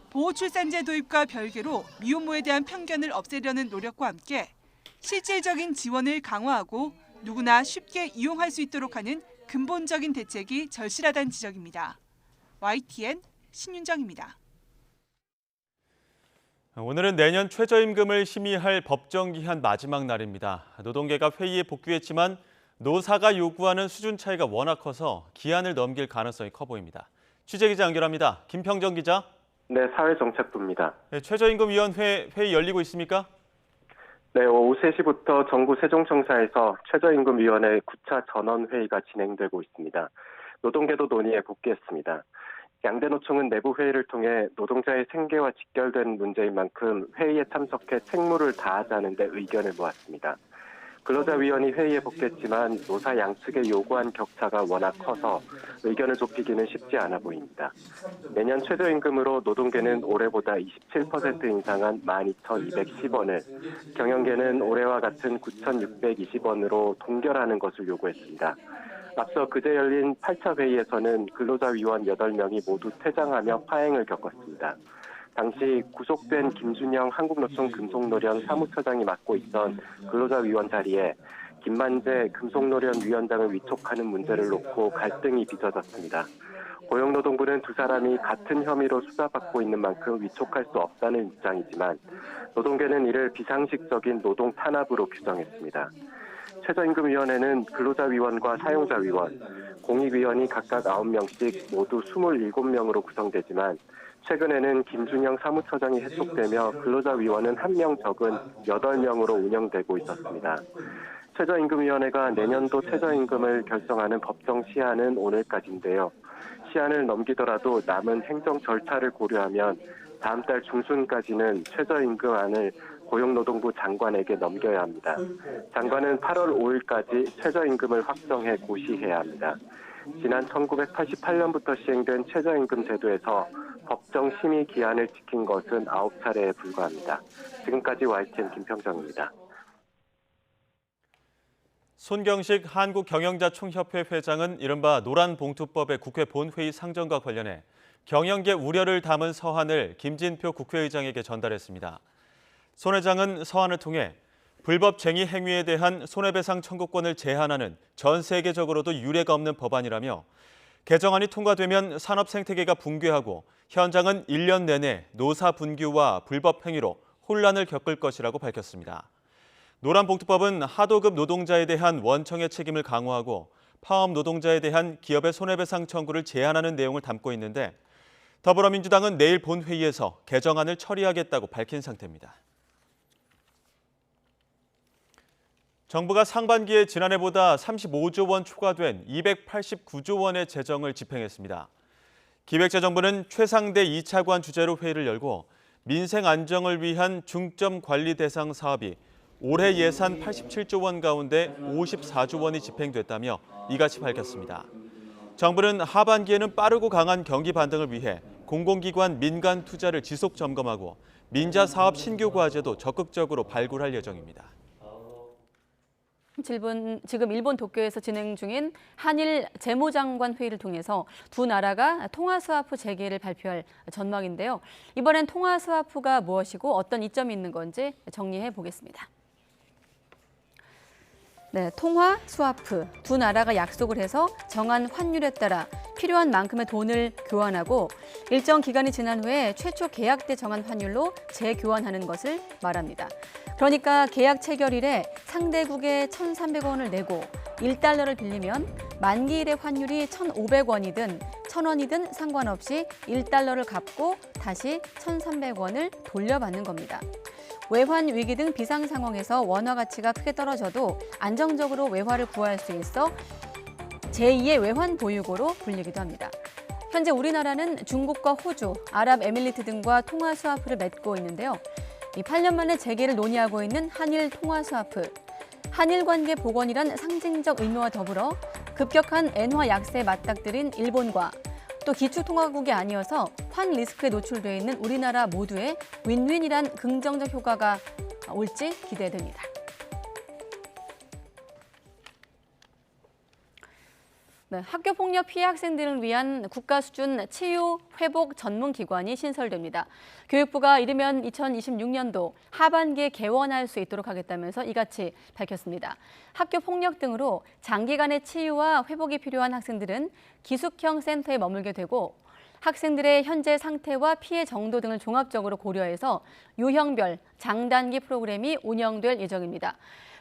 보호출산제 도입과 별개로 미혼모에 대한 편견을 없애려는 노력과 함께 실질적인 지원을 강화하고 누구나 쉽게 이용할 수 있도록 하는 근본적인 대책이 절실하다는 지적입니다. YTN 신윤정입니다.
오늘은 내년 최저임금을 심의할 법정 기한 마지막 날입니다. 노동계가 회의에 복귀했지만 노사가 요구하는 수준 차이가 워낙 커서 기한을 넘길 가능성이 커 보입니다. 취재기자 연결합니다. 김평정 기자.
네, 사회정책부입니다.
네, 최저임금위원회 회의 열리고 있습니까?
네, 오후 3시부터 정부 세종청사에서 최저임금위원회 9차 전원회의가 진행되고 있습니다. 노동계도 논의에 복귀했습니다. 양대 노총은 내부 회의를 통해 노동자의 생계와 직결된 문제인 만큼 회의에 참석해 책무를 다하자는 데 의견을 모았습니다. 근로자위원이 회의에 복귀했지만 노사 양측의 요구한 격차가 워낙 커서 의견을 좁히기는 쉽지 않아 보입니다. 내년 최저임금으로 노동계는 올해보다 27% 인상한 12,210원을, 경영계는 올해와 같은 9,620원으로 동결하는 것을 요구했습니다. 앞서 그제 열린 8차 회의에서는 근로자위원 8명이 모두 퇴장하며 파행을 겪었습니다. 당시 구속된 김준영 한국노총 금속노련 사무처장이 맡고 있던 근로자위원 자리에 김만재 금속노련 위원장을 위촉하는 문제를 놓고 갈등이 빚어졌습니다. 고용노동부는 두 사람이 같은 혐의로 수사받고 있는 만큼 위촉할 수 없다는 입장이지만 노동계는 이를 비상식적인 노동 탄압으로 규정했습니다. 최저임금위원회는 근로자위원과 사용자위원, 공익위원이 각각 9명씩 모두 27명으로 구성되지만 최근에는 김준영 사무처장이 해촉되며 근로자위원은 1명 적은 8명으로 운영되고 있었습니다. 최저임금위원회가 내년도 최저임금을 결정하는 법정 시한은 오늘까지인데요. 시한을 넘기더라도 남은 행정 절차를 고려하면 다음 달 중순까지는 최저임금안을 고용노동부 장관에게 넘겨야 합니다. 장관은 8월 5일까지 최저임금을 확정해 고시해야 합니다. 지난 1988년부터 시행된 최저임금 제도에서 법정 심의 기한을 지킨 것은 9차례에 불과합니다. 지금까지 YTN 김평정입니다.
손경식 한국경영자총협회 회장은 이른바 노란봉투법의 국회 본회의 상정과 관련해 경영계 우려를 담은 서한을 김진표 국회의장에게 전달했습니다. 손 회장은 서한을 통해 불법쟁의 행위에 대한 손해배상 청구권을 제한하는 전 세계적으로도 유례가 없는 법안이라며 개정안이 통과되면 산업 생태계가 붕괴하고 현장은 1년 내내 노사 분규와 불법 행위로 혼란을 겪을 것이라고 밝혔습니다. 노란봉투법은 하도급 노동자에 대한 원청의 책임을 강화하고 파업 노동자에 대한 기업의 손해배상 청구를 제한하는 내용을 담고 있는데 더불어민주당은 내일 본회의에서 개정안을 처리하겠다고 밝힌 상태입니다. 정부가 상반기에 지난해보다 35조 원 초과된 289조 원의 재정을 집행했습니다. 기획재정부는 최상대 2차관 주제로 회의를 열고 민생 안정을 위한 중점 관리 대상 사업이 올해 예산 87조 원 가운데 54조 원이 집행됐다며 이같이 밝혔습니다. 정부는 하반기에는 빠르고 강한 경기 반등을 위해 공공기관 민간 투자를 지속 점검하고 민자 사업 신규 과제도 적극적으로 발굴할 예정입니다.
지금 일본 도쿄에서 진행 중인 한일 재무장관 회의를 통해서 두 나라가 통화스와프 재개를 발표할 전망인데요. 이번엔 통화스와프가 무엇이고 어떤 이점이 있는 건지 정리해 보겠습니다. 네, 통화 스와프. 두 나라가 약속을 해서 정한 환율에 따라 필요한 만큼의 돈을 교환하고 일정 기간이 지난 후에 최초 계약 때 정한 환율로 재교환하는 것을 말합니다. 그러니까 계약 체결일에 상대국에 1,300원을 내고 1달러를 빌리면 만기일의 환율이 1,500원이든 1,000원이든 상관없이 1달러를 갚고 다시 1,300원을 돌려받는 겁니다. 외환 위기 등 비상 상황에서 원화 가치가 크게 떨어져도 안정적으로 외화를 구할 수 있어 제2의 외환 보유고로 불리기도 합니다. 현재 우리나라는 중국과 호주, 아랍에미리트 등과 통화 스와프를 맺고 있는데요. 8년 만에 재개를 논의하고 있는 한일 통화 스와프. 한일 관계 복원이란 상징적 의미와 더불어 급격한 엔화 약세에 맞닥뜨린 일본과 또 기축통화국이 아니어서 환 리스크에 노출되어 있는 우리나라 모두의 윈윈이란 긍정적 효과가 올지 기대됩니다. 네, 학교폭력 피해 학생들을 위한 국가 수준 치유 회복 전문 기관이 신설됩니다. 교육부가 이르면 2026년도 하반기에 개원할 수 있도록 하겠다면서 이같이 밝혔습니다. 학교폭력 등으로 장기간의 치유와 회복이 필요한 학생들은 기숙형 센터에 머물게 되고 학생들의 현재 상태와 피해 정도 등을 종합적으로 고려해서 유형별 장단기 프로그램이 운영될 예정입니다.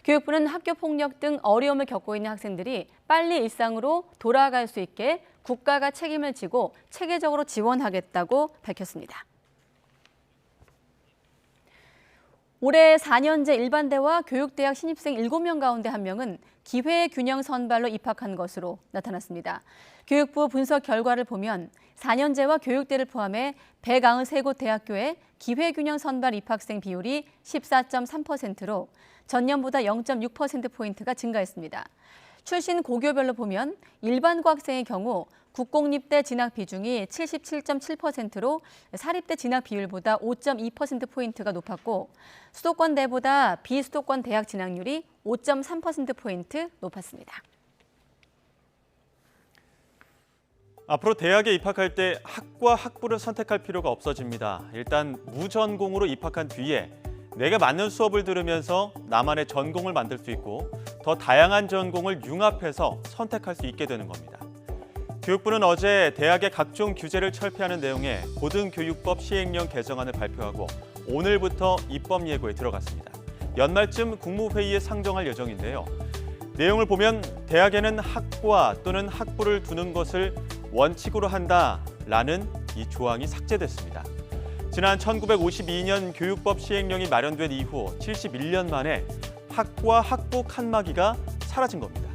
교육부는 학교폭력 등 어려움을 겪고 있는 학생들이 빨리 일상으로 돌아갈 수 있게 국가가 책임을 지고 체계적으로 지원하겠다고 밝혔습니다. 올해 4년제 일반대와 교육대학 신입생 7명 가운데 1명은 기회균형 선발로 입학한 것으로 나타났습니다. 교육부 분석 결과를 보면 4년제와 교육대를 포함해 193곳 대학교의 기회균형 선발 입학생 비율이 14.3%로 전년보다 0.6%포인트가 증가했습니다. 출신 고교별로 보면 일반고 학생의 경우 국공립대 진학 비중이 77.7%로 사립대 진학 비율보다 5.2%포인트가 높았고 수도권대보다 비수도권 대학 진학률이 5.3%포인트 높았습니다.
앞으로 대학에 입학할 때 학과 학부를 선택할 필요가 없어집니다. 일단 무전공으로 입학한 뒤에 내가 맞는 수업을 들으면서 나만의 전공을 만들 수 있고 더 다양한 전공을 융합해서 선택할 수 있게 되는 겁니다. 교육부는 어제 대학의 각종 규제를 철폐하는 내용의 고등교육법 시행령 개정안을 발표하고 오늘부터 입법 예고에 들어갔습니다. 연말쯤 국무회의에 상정할 예정인데요. 내용을 보면 대학에는 학과 또는 학부를 두는 것을 원칙으로 한다라는 이 조항이 삭제됐습니다. 지난 1952년 교육법 시행령이 마련된 이후 71년 만에 학과 학부 칸막이가 사라진 겁니다.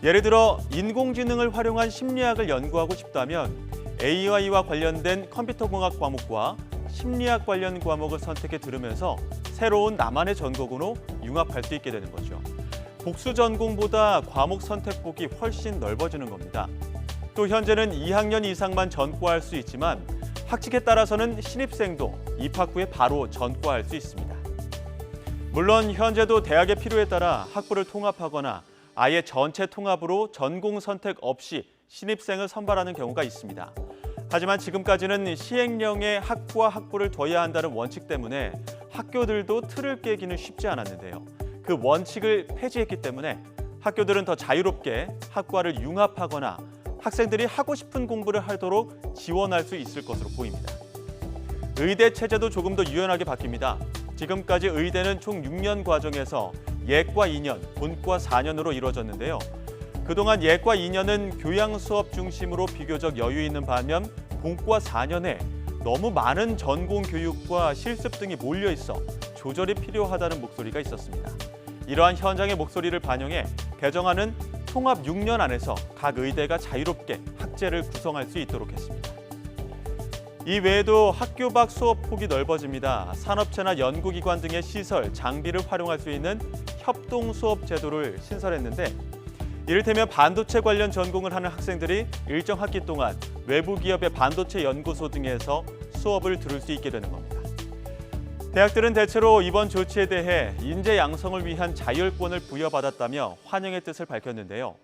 예를 들어 인공지능을 활용한 심리학을 연구하고 싶다면 AI와 관련된 컴퓨터공학 과목과 심리학 관련 과목을 선택해 들으면서 새로운 나만의 전공으로 융합할 수 있게 되는 거죠. 복수 전공보다 과목 선택폭이 훨씬 넓어지는 겁니다. 또 현재는 2학년 이상만 전과할 수 있지만 학칙에 따라서는 신입생도 입학 후에 바로 전과할 수 있습니다. 물론 현재도 대학의 필요에 따라 학부를 통합하거나 아예 전체 통합으로 전공 선택 없이 신입생을 선발하는 경우가 있습니다. 하지만 지금까지는 시행령에 학과 학부를 둬야 한다는 원칙 때문에 학교들도 틀을 깨기는 쉽지 않았는데요. 그 원칙을 폐지했기 때문에 학교들은 더 자유롭게 학과를 융합하거나 학생들이 하고 싶은 공부를 하도록 지원할 수 있을 것으로 보입니다. 의대 체제도 조금 더 유연하게 바뀝니다. 지금까지 의대는 총 6년 과정에서 예과 2년, 본과 4년으로 이루어졌는데요. 그동안 예과 2년은 교양 수업 중심으로 비교적 여유 있는 반면 본과 4년에 너무 많은 전공 교육과 실습 등이 몰려 있어 조절이 필요하다는 목소리가 있었습니다. 이러한 현장의 목소리를 반영해 개정안은 통합 6년 안에서 각 의대가 자유롭게 학제를 구성할 수 있도록 했습니다. 이 외에도 학교 밖 수업 폭이 넓어집니다. 산업체나 연구기관 등의 시설, 장비를 활용할 수 있는 협동 수업 제도를 신설했는데 이를테면 반도체 관련 전공을 하는 학생들이 일정 학기 동안 외부 기업의 반도체 연구소 등에서 수업을 들을 수 있게 되는 겁니다. 대학들은 대체로 이번 조치에 대해 인재 양성을 위한 자율권을 부여받았다며 환영의 뜻을 밝혔는데요.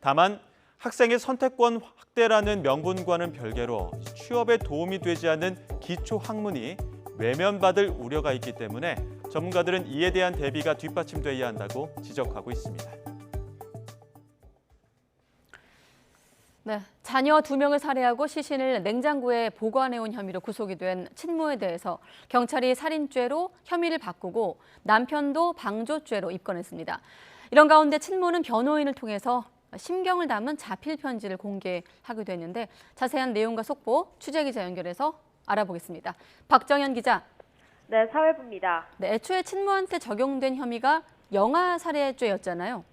다만 학생의 선택권 확대라는 명분과는 별개로 취업에 도움이 되지 않는 기초 학문이 외면받을 우려가 있기 때문에 전문가들은 이에 대한 대비가 뒷받침돼야 한다고 지적하고 있습니다.
네, 자녀 2명을 살해하고 시신을 냉장고에 보관해온 혐의로 구속이 된 친모에 대해서 경찰이 살인죄로 혐의를 바꾸고 남편도 방조죄로 입건했습니다. 이런 가운데 친모는 변호인을 통해서 심경을 담은 자필 편지를 공개하기도 했는데 자세한 내용과 속보 취재기자 연결해서 알아보겠습니다. 박정현 기자.
네, 사회부입니다.
네, 애초에 친모한테 적용된 혐의가 영아 살해죄였잖아요.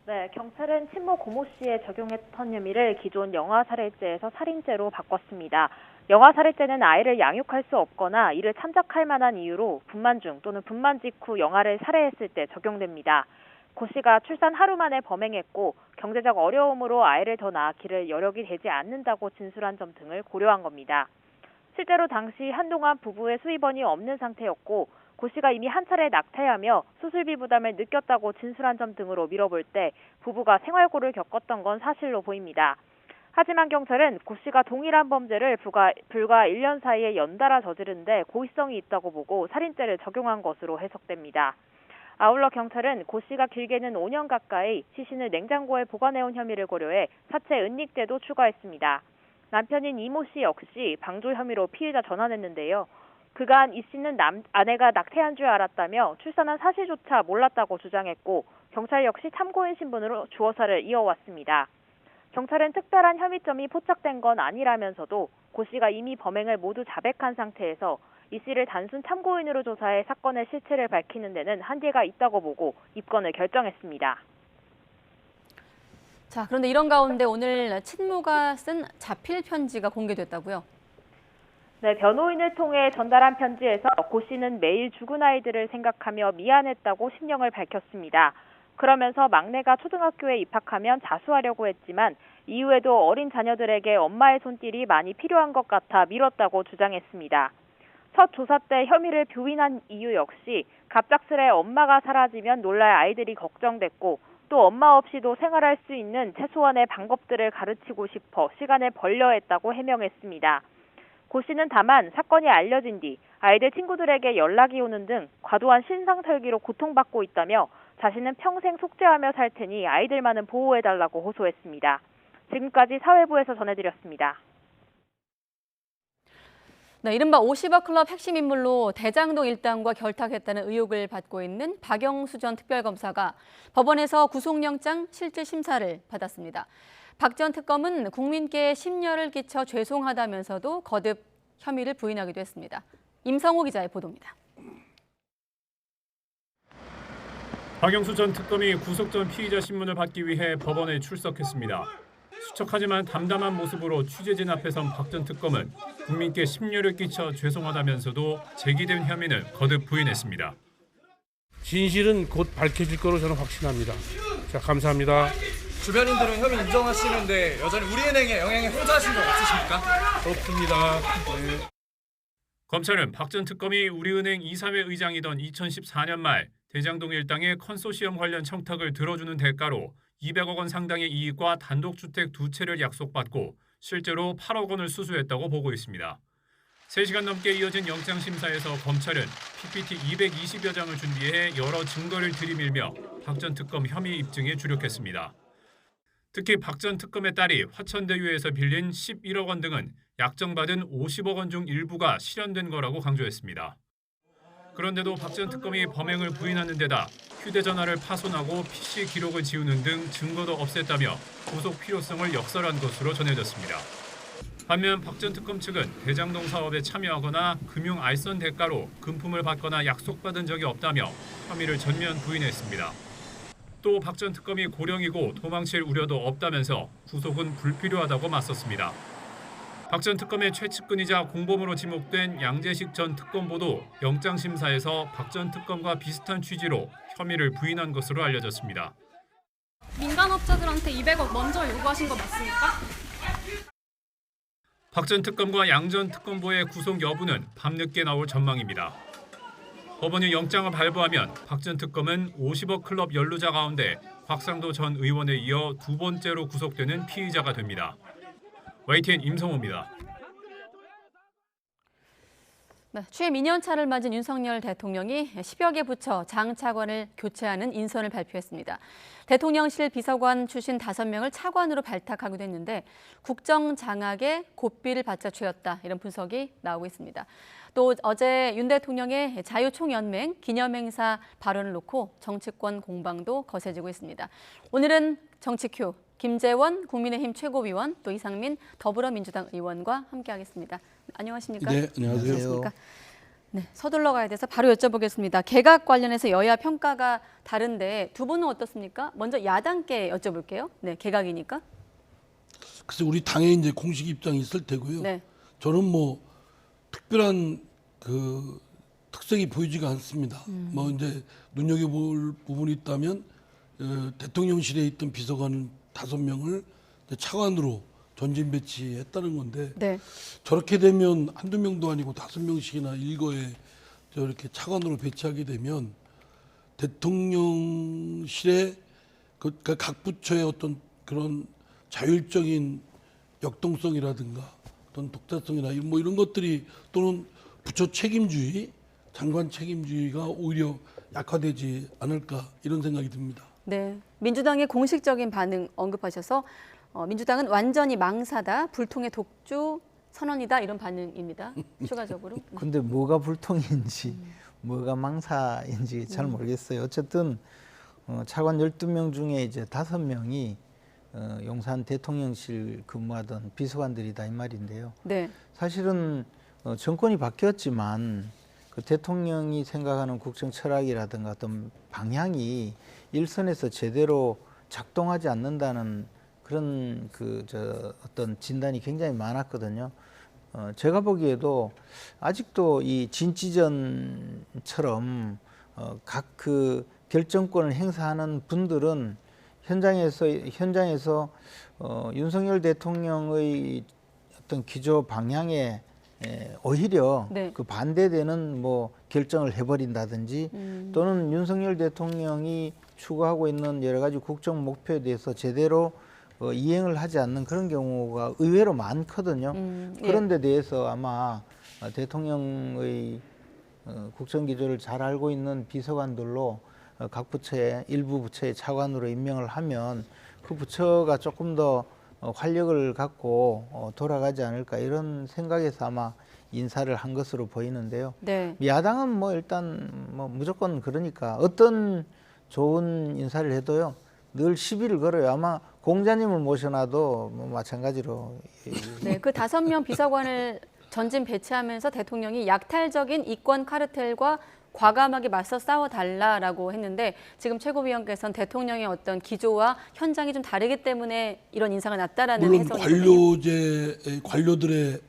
네, 경찰은 친모 고모 씨에 적용했던 혐의를 기존 영아 살해죄에서 살인죄로 바꿨습니다. 영아 살해죄는 아이를 양육할 수 없거나 이를 참작할 만한 이유로 분만 중 또는 분만 직후 영아를 살해했을 때 적용됩니다. 고 씨가 출산 하루 만에 범행했고 경제적 어려움으로 아이를 더 낳기를 여력이 되지 않는다고 진술한 점 등을 고려한 겁니다. 실제로 당시 한동안 부부의 수입원이 없는 상태였고 고 씨가 이미 한 차례 낙태하며 수술비 부담을 느꼈다고 진술한 점 등으로 미뤄볼 때 부부가 생활고를 겪었던 건 사실로 보입니다. 하지만 경찰은 고 씨가 동일한 범죄를 불과 1년 사이에 연달아 저지른 데 고의성이 있다고 보고 살인죄를 적용한 것으로 해석됩니다. 아울러 경찰은 고 씨가 길게는 5년 가까이 시신을 냉장고에 보관해온 혐의를 고려해 사체 은닉죄도 추가했습니다. 남편인 이모 씨 역시 방조 혐의로 피의자 전환했는데요. 그간 이 씨는 아내가 낙태한 줄 알았다며 출산한 사실조차 몰랐다고 주장했고 경찰 역시 참고인 신분으로 주어사를 이어왔습니다. 경찰은 특별한 혐의점이 포착된 건 아니라면서도 고 씨가 이미 범행을 모두 자백한 상태에서 이 씨를 단순 참고인으로 조사해 사건의 실체를 밝히는 데는 한계가 있다고 보고 입건을 결정했습니다.
자, 그런데 이런 가운데 오늘 친모가 쓴 자필 편지가 공개됐다고요?
네, 변호인을 통해 전달한 편지에서 고 씨는 매일 죽은 아이들을 생각하며 미안했다고 심령을 밝혔습니다. 그러면서 막내가 초등학교에 입학하면 자수하려고 했지만 이후에도 어린 자녀들에게 엄마의 손길이 많이 필요한 것 같아 미뤘다고 주장했습니다. 첫 조사 때 혐의를 부인한 이유 역시 갑작스레 엄마가 사라지면 놀랄 아이들이 걱정됐고 또 엄마 없이도 생활할 수 있는 최소한의 방법들을 가르치고 싶어 시간을 벌려 했다고 해명했습니다. 고 씨는 다만 사건이 알려진 뒤 아이들 친구들에게 연락이 오는 등 과도한 신상털기로 고통받고 있다며 자신은 평생 속죄하며 살 테니 아이들만은 보호해달라고 호소했습니다. 지금까지 사회부에서 전해드렸습니다.
네, 이른바 50억 클럽 핵심 인물로 대장동 일당과 결탁했다는 의혹을 받고 있는 박영수 전 특별검사가 법원에서 구속영장 실질 심사를 받았습니다. 박 전 특검은 국민께 심려를 끼쳐 죄송하다면서도 거듭 혐의를 부인하기도 했습니다. 임성호 기자의 보도입니다.
박영수 전 특검이 구속 전 피의자 신문을 받기 위해 법원에 출석했습니다. 수척하지만 담담한 모습으로 취재진 앞에 선 박 전 특검은 국민께 심려를 끼쳐 죄송하다면서도 제기된 혐의는 거듭 부인했습니다.
진실은 곧 밝혀질 거로 저는 확신합니다. 자, 감사합니다.
주변인들은 혐의 인정하시는데 여전히 우리은행에 영향에 호소하신 거 없으십니까?
없습니다. 네.
검찰은 박 전 특검이 우리은행 이사회 의장이던 2014년 말 대장동 일당의 컨소시엄 관련 청탁을 들어주는 대가로 200억 원 상당의 이익과 단독주택 2채를 약속받고 실제로 8억 원을 수수했다고 보고 있습니다. 3시간 넘게 이어진 영장심사에서 검찰은 PPT 220여 장을 준비해 여러 증거를 들이밀며 박 전 특검 혐의 입증에 주력했습니다. 특히 박 전 특검의 딸이 화천대유에서 빌린 11억 원 등은 약정받은 50억 원 중 일부가 실현된 거라고 강조했습니다. 그런데도 박 전 특검이 범행을 부인하는 데다 휴대전화를 파손하고 PC 기록을 지우는 등 증거도 없앴다며 구속 필요성을 역설한 것으로 전해졌습니다. 반면 박 전 특검 측은 대장동 사업에 참여하거나 금융 알선 대가로 금품을 받거나 약속받은 적이 없다며 혐의를 전면 부인했습니다. 또 박 전 특검이 고령이고 도망칠 우려도 없다면서 구속은 불필요하다고 맞섰습니다. 박 전 특검의 최측근이자 공범으로 지목된 양재식 전 특검보도 영장심사에서 박 전 특검과 비슷한 취지로 혐의를 부인한 것으로 알려졌습니다.
민간업자들한테 200억 먼저 요구하신 거 맞습니까?
박 전 특검과 양 전 특검보의 구속 여부는 밤늦게 나올 전망입니다. 법원이 영장을 발부하면 박 전 특검은 50억 클럽 연루자 가운데 곽상도 전 의원에 이어 두 번째로 구속되는 피의자가 됩니다. YTN 임성호입니다.
네, 취임 2년차를 맞은 윤석열 대통령이 10여 개 부처 장차관을 교체하는 인선을 발표했습니다. 대통령실 비서관 출신 5명을 차관으로 발탁하기도 했는데 국정장악에 고삐를 받자 죄였다, 이런 분석이 나오고 있습니다. 또 어제 윤 대통령의 자유총연맹 기념행사 발언을 놓고 정치권 공방도 거세지고 있습니다. 오늘은 정치큐 김재원 국민의힘 최고위원, 또 이상민 더불어민주당 의원과 함께하겠습니다. 안녕하십니까?
네, 안녕하세요.
네, 서둘러 가야 돼서 바로 여쭤보겠습니다. 개각 관련해서 여야 평가가 다른데 두 분은 어떻습니까? 먼저 야당께 여쭤볼게요. 네, 개각이니까.
그래서 우리 당에 이제 공식 입장이 있을 테고요.
네.
저는 뭐 특별한 그 특색이 보이지가 않습니다. 뭐 이제 눈여겨볼 부분이 있다면 대통령실에 있던 비서관 5명을 차관으로 전진 배치했다는 건데
네.
저렇게 되면 한두 명도 아니고 5명씩이나 일거에 저렇게 차관으로 배치하게 되면 대통령실의 그러니까 각 부처의 어떤 그런 자율적인 역동성이라든가 어떤 독자성이나 뭐 이런 것들이 또는 부처 책임주의, 장관 책임주의가 오히려 약화되지 않을까 이런 생각이 듭니다.
네, 민주당의 공식적인 반응 언급하셔서 민주당은 완전히 망사다, 불통의 독주 선언이다 이런 반응입니다. 추가적으로.
근데 뭐가 불통인지 뭐가 망사인지 잘 모르겠어요. 어쨌든 차관 12명 중에 이제 5명이 용산 대통령실 근무하던 비서관들이다 이 말인데요.
네.
사실은 정권이 바뀌었지만 그 대통령이 생각하는 국정 철학이라든가 어떤 방향이 일선에서 제대로 작동하지 않는다는 그런 어떤 진단이 굉장히 많았거든요. 제가 보기에도 아직도 이 진지전처럼 각 그 결정권을 행사하는 분들은 현장에서 윤석열 대통령의 어떤 기조 방향에 오히려
네.
그 반대되는 뭐 결정을 해버린다든지 또는 윤석열 대통령이 추구하고 있는 여러 가지 국정 목표에 대해서 제대로 이행을 하지 않는 그런 경우가 의외로 많거든요. 그런 데 대해서 아마 대통령의 국정 기조를 잘 알고 있는 비서관들로 각 부처의 일부 부처의 차관으로 임명을 하면 그 부처가 조금 더 활력을 갖고 돌아가지 않을까 이런 생각에서 아마 인사를 한 것으로 보이는데요.
네.
야당은 뭐 일단 뭐 무조건 그러니까 어떤 좋은 인사를 해도요 늘 시비를 걸어요. 아마 공자님을 모셔놔도 뭐 마찬가지로.
네, 그 5명 비서관을 전진 배치하면서 대통령이 약탈적인 이권 카르텔과 과감하게 맞서 싸워달라라고 했는데 지금 최고위원께서는 대통령의 어떤 기조와 현장이 좀 다르기 때문에 이런 인사가 났다라는
물론
해석이거든요.
관료들의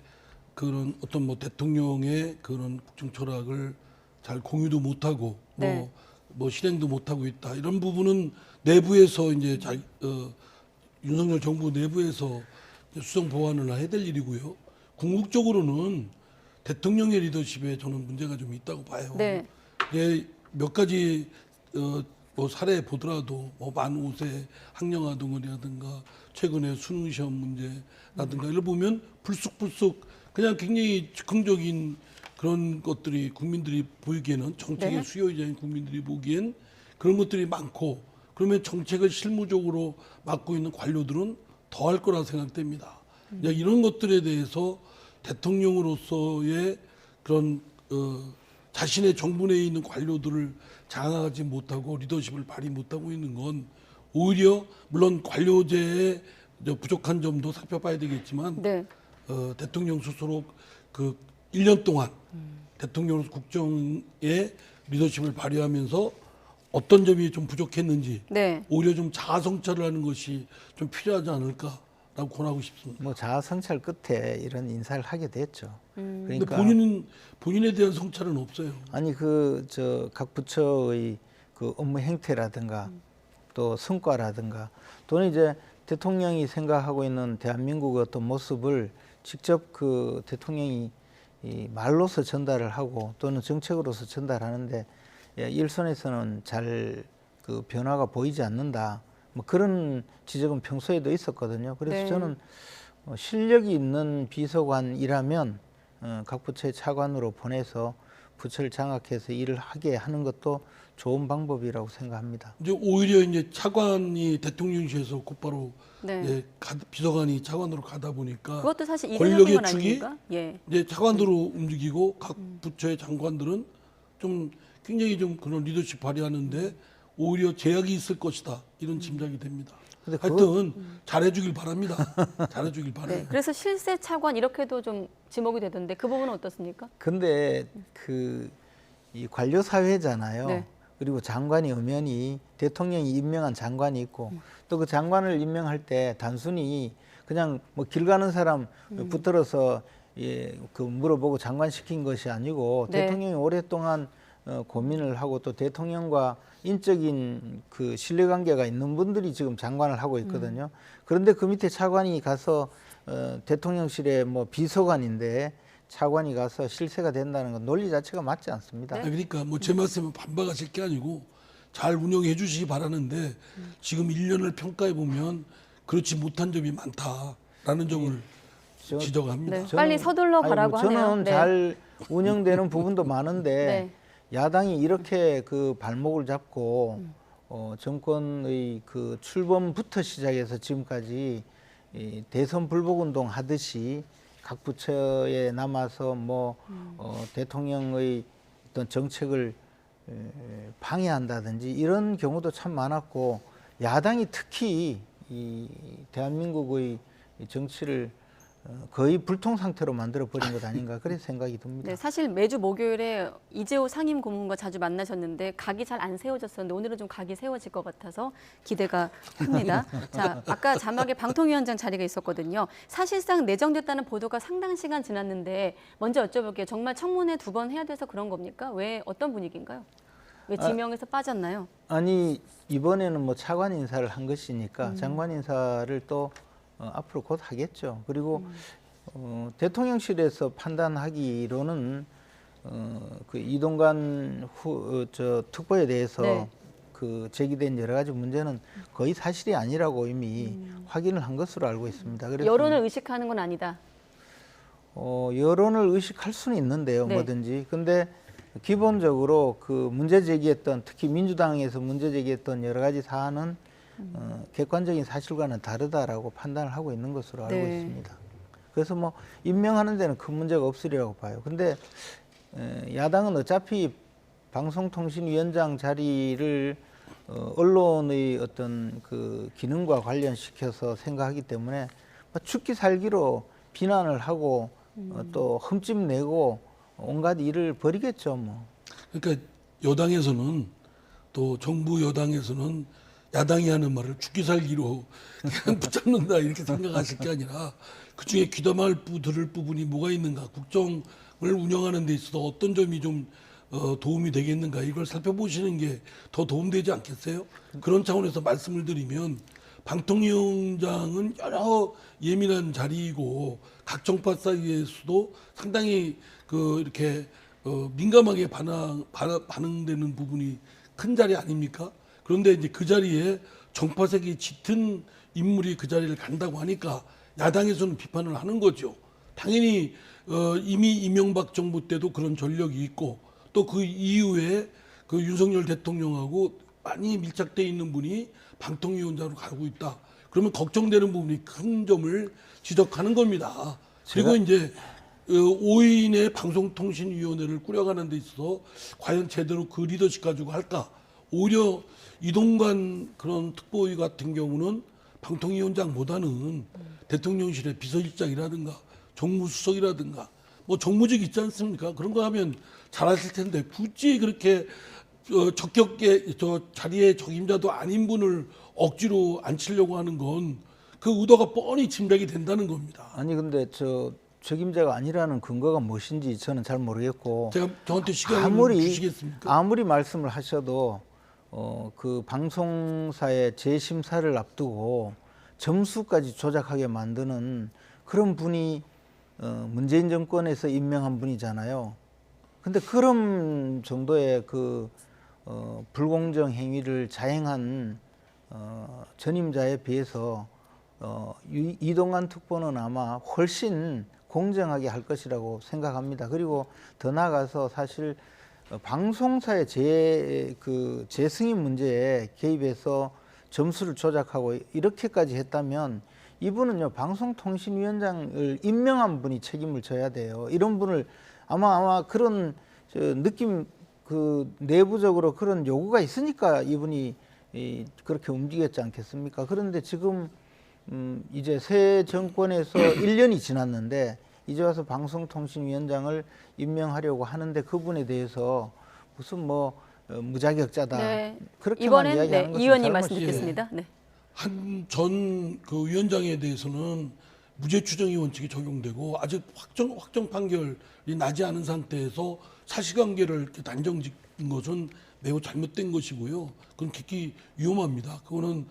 그런 어떤 뭐 대통령의 그런 국정 철학을 잘 공유도 못하고
네.
뭐 실행도 못하고 있다 이런 부분은 내부에서 이제 윤석열 정부 내부에서 수정 보완을 해야 될 일이고요. 궁극적으로는 대통령의 리더십에 저는 문제가 좀 있다고 봐요.
네.
예, 몇 가지 뭐 사례 보더라도 뭐 만 5세 학령아 덩어리라든가 최근에 수능 시험 문제라든가 이걸 보면 불쑥불쑥 그냥 굉장히 즉흥적인 그런 것들이 국민들이 보이기에는 정책의
네.
수요자인 국민들이 보기엔 그런 것들이 많고 그러면 정책을 실무적으로 맡고 있는 관료들은 더 할 거라 생각됩니다. 이런 것들에 대해서 대통령으로서의 그런 자신의 정부 내에 있는 관료들을 장악하지 못하고 리더십을 발휘 못하고 있는 건 오히려 물론 관료제의 부족한 점도 살펴봐야 되겠지만
네.
대통령 스스로 그 1년 동안 대통령으로서 국정의 리더십을 발휘하면서 어떤 점이 좀 부족했는지
네.
오히려 좀 자아 성찰을 하는 것이 좀 필요하지 않을까라고 권하고 싶습니다.
뭐 자아 성찰 끝에 이런 인사를 하게 됐죠.
그런데
그러니까
본인에 대한 성찰은 없어요.
아니 각 부처의 그 업무 행태라든가 또 성과라든가 또는 이제 대통령이 생각하고 있는 대한민국의 어떤 모습을 직접 그 대통령이 이 말로서 전달을 하고 또는 정책으로서 전달하는데 일선에서는 잘 그 변화가 보이지 않는다. 뭐 그런 지적은 평소에도 있었거든요. 그래서
네.
저는 실력이 있는 비서관이라면 각 부처의 차관으로 보내서 부처를 장악해서 일을 하게 하는 것도 좋은 방법이라고 생각합니다.
이제 오히려 이제 차관이 대통령실에서 곧바로
네.
비서관이 차관으로 가다 보니까
그것도 사실
권력의
이례적인 건
축이
아닙니까? 예.
이제 차관으로 움직이고 각 부처의 장관들은 좀 굉장히 좀 그런 리더십 발휘하는데 오히려 제약이 있을 것이다 이런 짐작이 됩니다.
근데
하여튼 잘해주길 바랍니다. 잘해주길 바라요.
네, 그래서 실세 차관 이렇게도 좀 지목이 되던데 그 부분은 어떻습니까?
근데 이 관료 사회잖아요.
네.
그리고 장관이 엄연히 대통령이 임명한 장관이 있고 또 그 장관을 임명할 때 단순히 그냥 뭐 길 가는 사람 붙들어서 그 물어보고 장관 시킨 것이 아니고
네.
대통령이 오랫동안 고민을 하고 또 대통령과 인적인 그 신뢰관계가 있는 분들이 지금 장관을 하고 있거든요. 그런데 그 밑에 차관이 가서 대통령실의 뭐 비서관인데 차관이 가서 실세가 된다는 건 논리 자체가 맞지 않습니다.
그러니까 뭐 제 말씀은 반박하실 게 아니고 잘 운영해 주시기 바라는데 지금 1년을 평가해 보면 그렇지 못한 점이 많다라는 점을 지적합니다.
네, 빨리 서둘러 가라고 하네요.
저는
네.
잘 운영되는 부분도 많은데
네.
야당이 이렇게 그 발목을 잡고 정권의 그 출범부터 시작해서 지금까지 이 대선 불복 운동 하듯이 각 부처에 남아서 뭐 대통령의 어떤 정책을 방해한다든지 이런 경우도 참 많았고 야당이 특히 이 대한민국의 정치를 거의 불통 상태로 만들어 버린 것 아닌가 그런 생각이 듭니다.
네, 사실 매주 목요일에 이재호 상임 고문과 자주 만나셨는데 각이 잘 안 세워졌었는데 오늘은 좀 각이 세워질 것 같아서 기대가 큽니다. 자, 아까 자막에 방통위원장 자리가 있었거든요. 사실상 내정됐다는 보도가 상당 시간 지났는데 먼저 여쭤볼게요. 정말 청문회 2번 해야 돼서 그런 겁니까? 왜 어떤 분위기인가요? 왜 지명에서 빠졌나요?
아니 이번에는 뭐 차관 인사를 한 것이니까 장관 인사를 또 앞으로 곧 하겠죠. 그리고 대통령실에서 판단하기로는 그 이동관 특보에 대해서
네.
그 제기된 여러 가지 문제는 거의 사실이 아니라고 이미 확인을 한 것으로 알고 있습니다. 그래서
여론을 의식하는 건 아니다.
여론을 의식할 수는 있는데요,
네.
뭐든지. 근데 기본적으로 그 문제 제기했던 특히 민주당에서 문제 제기했던 여러 가지 사안은 객관적인 사실과는 다르다라고 판단을 하고 있는 것으로 알고
네.
있습니다. 그래서 뭐 임명하는 데는 큰 문제가 없으리라고 봐요. 근데 야당은 어차피 방송통신위원장 자리를 언론의 어떤 그 기능과 관련시켜서 생각하기 때문에 뭐 죽기 살기로 비난을 하고 또 흠집 내고 온갖 일을 벌이겠죠, 뭐.
그러니까 여당에서는 또 정부 여당에서는 야당이 하는 말을 죽기 살기로 그냥 붙잡는다 이렇게 생각하실 게 아니라 그중에 귀담아 들을 부분이 뭐가 있는가, 국정을 운영하는 데 있어서 어떤 점이 좀 도움이 되겠는가 이걸 살펴보시는 게 더 도움되지 않겠어요? 그런 차원에서 말씀을 드리면 방통위원장은 여러 예민한 자리이고 각 정파 사이에서도 상당히 그 이렇게 민감하게 반응되는 부분이 큰 자리 아닙니까? 그런데 이제 그 자리에 정파색이 짙은 인물이 그 자리를 간다고 하니까 야당에서는 비판을 하는 거죠. 당연히 이미 이명박 정부 때도 그런 전력이 있고 또 그 이후에 그 윤석열 대통령하고 많이 밀착돼 있는 분이 방통위원장으로 가고 있다. 그러면 걱정되는 부분이 큰 점을 지적하는 겁니다. 그리고 이제 5인의 방송통신위원회를 꾸려가는 데 있어서 과연 제대로 그 리더십 가지고 할까? 오히려 이동관 그런 특보위 같은 경우는 방통위원장보다는 대통령실의 비서실장이라든가 정무수석이라든가 뭐 정무직 있지 않습니까? 그런 거 하면 잘하실 텐데 굳이 그렇게 적격계 자리에 적임자도 아닌 분을 억지로 앉히려고 하는 건 그 의도가 뻔히 짐작이 된다는 겁니다.
아니 근데 적임자가 아니라는 근거가 무엇인지 저는 잘 모르겠고
제가 저한테 시간을 주시겠습니까?
아무리 말씀을 하셔도 그 방송사의 재심사를 앞두고 점수까지 조작하게 만드는 그런 분이 문재인 정권에서 임명한 분이잖아요. 근데 그런 정도의 그 불공정 행위를 자행한 전임자에 비해서 이동관 특보는 아마 훨씬 공정하게 할 것이라고 생각합니다. 그리고 더 나아가서 사실 방송사의 재승인 문제에 개입해서 점수를 조작하고 이렇게까지 했다면 이분은요 방송통신위원장을 임명한 분이 책임을 져야 돼요. 이런 분을 아마 그런 느낌 그 내부적으로 그런 요구가 있으니까 이분이 그렇게 움직였지 않겠습니까? 그런데 지금 이제 새 정권에서 1년이 지났는데 이제 와서 방송통신위원장을 임명하려고 하는데 그분에 대해서 무슨 뭐 무자격자다
네.
그렇게만
이번엔
이야기하는 것은
의원님 말씀
잘못이에요.
듣겠습니다. 네.
한 전 그 위원장에 대해서는 무죄 추정이 원칙이 적용되고 아직 확정 판결이 나지 않은 상태에서 사실관계를 이렇게 단정짓는 것은 매우 잘못된 것이고요. 그건極위험합니다. 그거는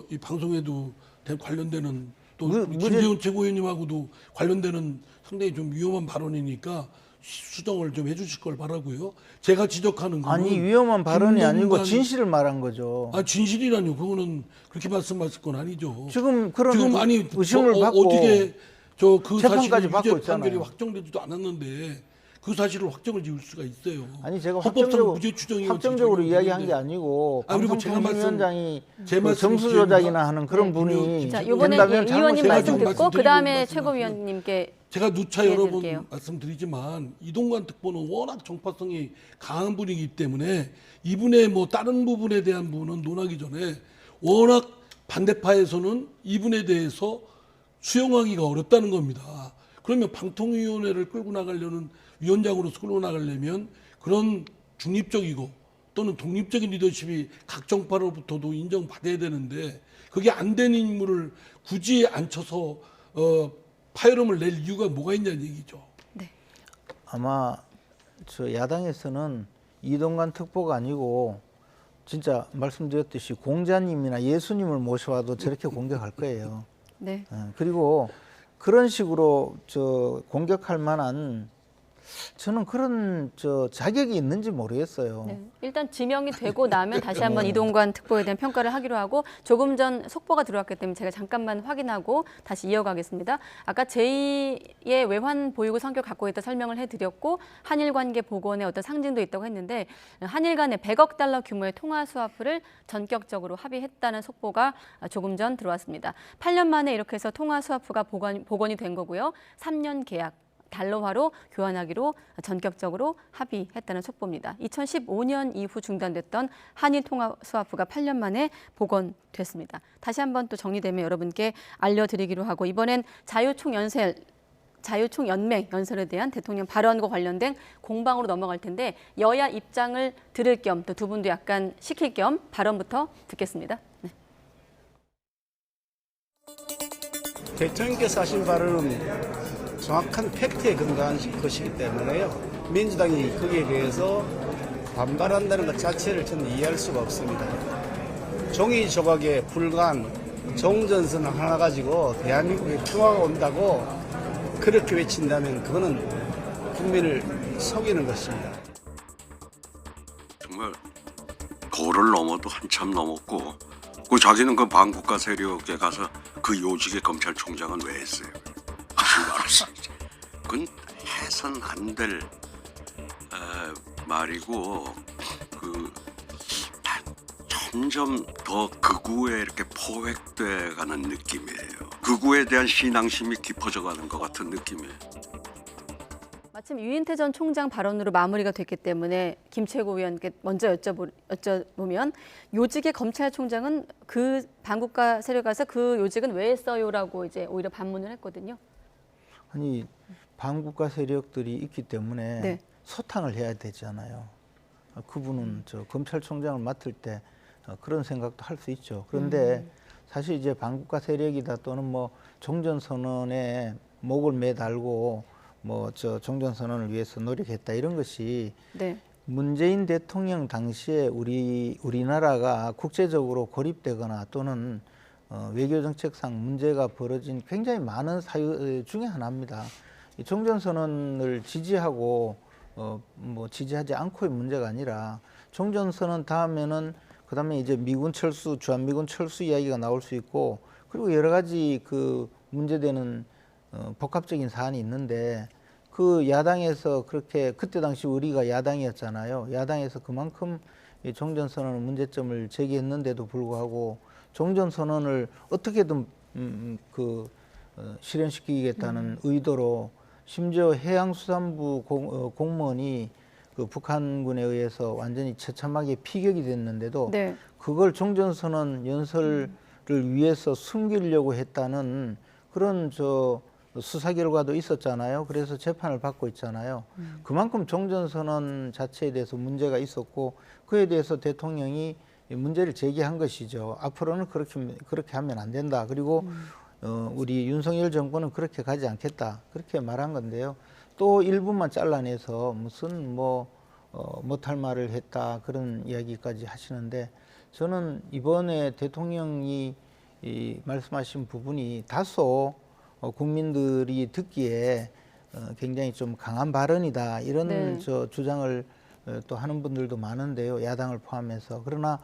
이 방송에도 관련되는 또 김재훈 최고위원님하고도 관련되는 상당히 좀 위험한 발언이니까 수정을 좀 해주실 걸 바라고요. 제가 지적하는 거는
아니 위험한 발언이 아니고 진실을 말한 거죠.
아 진실이라뇨. 그거는 그렇게 말씀하실 건 아니죠.
지금 그런
아니
의심을 받고
어떻게 그
재판까지
사실이
받고
유죄
있잖아요.
판결이 확정되지도 않았는데 그 사실을 확정을 지을 수가 있어요.
아니 제가
헌법상 무죄 추정이
확정적으로 이야기한 게 아니고 방송통신위원장이 점수 조작이나 하는 그런 분이
자, 이번에 의원님 말씀 듣고 그 다음에 최고위원님께
제가 누차 여러 번
드릴게요.
말씀드리지만 이동관 특보는 워낙 정파성이 강한 분이기 때문에 이분의 뭐 다른 부분에 대한 부분은 논하기 전에 워낙 반대파에서는 이분에 대해서 수용하기가 어렵다는 겁니다. 그러면 방통위원회를 끌고 나가려는 위원장으로서 끌고 나가려면 그런 중립적이고 또는 독립적인 리더십이 각 정파로부터도 인정받아야 되는데 그게 안 되는 인물을 굳이 앉혀서 파열음을 낼 이유가 뭐가 있냐는 얘기죠.
네.
아마 저 야당에서는 이동관 특보가 아니고 진짜 말씀드렸듯이 공자님이나 예수님을 모셔와도 저렇게 공격할 거예요.
네.
그리고 그런 식으로 공격할 만한 저는 그런 자격이 있는지 모르겠어요.
네. 일단 지명이 되고 나면 다시 한번 이동관 특보에 대한 평가를 하기로 하고 조금 전 속보가 들어왔기 때문에 제가 잠깐만 확인하고 다시 이어가겠습니다. 아까 제2의 외환 보유고 성격 갖고 있다 설명을 해드렸고 한일 관계 복원에 어떤 상징도 있다고 했는데 한일 간의 100억 달러 규모의 통화 스와프를 전격적으로 합의했다는 속보가 조금 전 들어왔습니다. 8년 만에 이렇게 해서 통화 스와프가 복원이 된 거고요. 3년 계약. 달러화로 교환하기로 전격적으로 합의했다는 속보입니다. 2015년 이후 중단됐던 한일 통화 스와프가 8년 만에 복원됐습니다. 다시 한번 또 정리되면 여러분께 알려드리기로 하고 이번엔 자유총연맹 연설에 대한 대통령 발언과 관련된 공방으로 넘어갈 텐데 여야 입장을 들을 겸 또 두 분도 약간 시킬 겸 발언부터 듣겠습니다. 네.
대통령께서 하신 발언은 정확한 팩트에 근거한 것이기 때문에요. 민주당이 거기에 대해서 반발한다는 것 자체를 저는 이해할 수가 없습니다. 종이 조각에 불과한 종전선 하나 가지고 대한민국에 평화가 온다고 그렇게 외친다면 그거는 국민을 속이는 것입니다.
정말 거를 넘어도 한참 넘었고 그 자기는 그 반국가 세력에 가서 그 요직의 검찰총장은 왜 했어요? 하지 말았어요. 그건 해선 안 될 말이고 점점 더 극우에 이렇게 포획돼 가는 느낌이에요. 극우에 대한 신앙심이 깊어져 가는 것 같은 느낌이에요.
마침 유인태 전 총장 발언으로 마무리가 됐기 때문에 김 최고위원께 먼저 여쭤보면 요직의 검찰총장은 그 반국가 세력 가서 그 요직은 왜 했어요라고 이제 오히려 반문을 했거든요.
아니 반국가 세력들이 있기 때문에
네.
소탕을 해야 되잖아요. 그분은 검찰총장을 맡을 때 그런 생각도 할 수 있죠. 그런데 사실 이제 반국가 세력이다 또는 뭐 종전선언에 목을 매달고 종전선언을 위해서 노력했다 이런 것이
네.
문재인 대통령 당시에 우리나라가 국제적으로 고립되거나 또는 외교정책상 문제가 벌어진 굉장히 많은 사유 중에 하나입니다. 이 종전선언을 지지하고 지지하지 않고의 문제가 아니라 종전선언 다음에는 그다음에 이제 미군 철수, 주한미군 철수 이야기가 나올 수 있고 그리고 여러 가지 그 문제되는 복합적인 사안이 있는데 그 야당에서 그렇게 그때 당시 우리가 야당이었잖아요. 야당에서 그만큼 이 종전선언 문제점을 제기했는데도 불구하고 종전선언을 어떻게든 실현시키겠다는 의도로 심지어 해양수산부 공무원이 그 북한군에 의해서 완전히 처참하게 피격이 됐는데도
네.
그걸 종전선언 연설을 위해서 숨기려고 했다는 그런 수사 결과도 있었잖아요. 그래서 재판을 받고 있잖아요. 그만큼 종전선언 자체에 대해서 문제가 있었고 그에 대해서 대통령이 문제를 제기한 것이죠. 앞으로는 그렇게 하면 안 된다. 그리고 우리 윤석열 정권은 그렇게 가지 않겠다. 그렇게 말한 건데요. 또 일부만 잘라내서 무슨 못할 말을 했다 그런 이야기까지 하시는데 저는 이번에 대통령이 말씀하신 부분이 다소 국민들이 듣기에 굉장히 좀 강한 발언이다 이런
네.
주장을 또 하는 분들도 많은데요. 야당을 포함해서. 그러나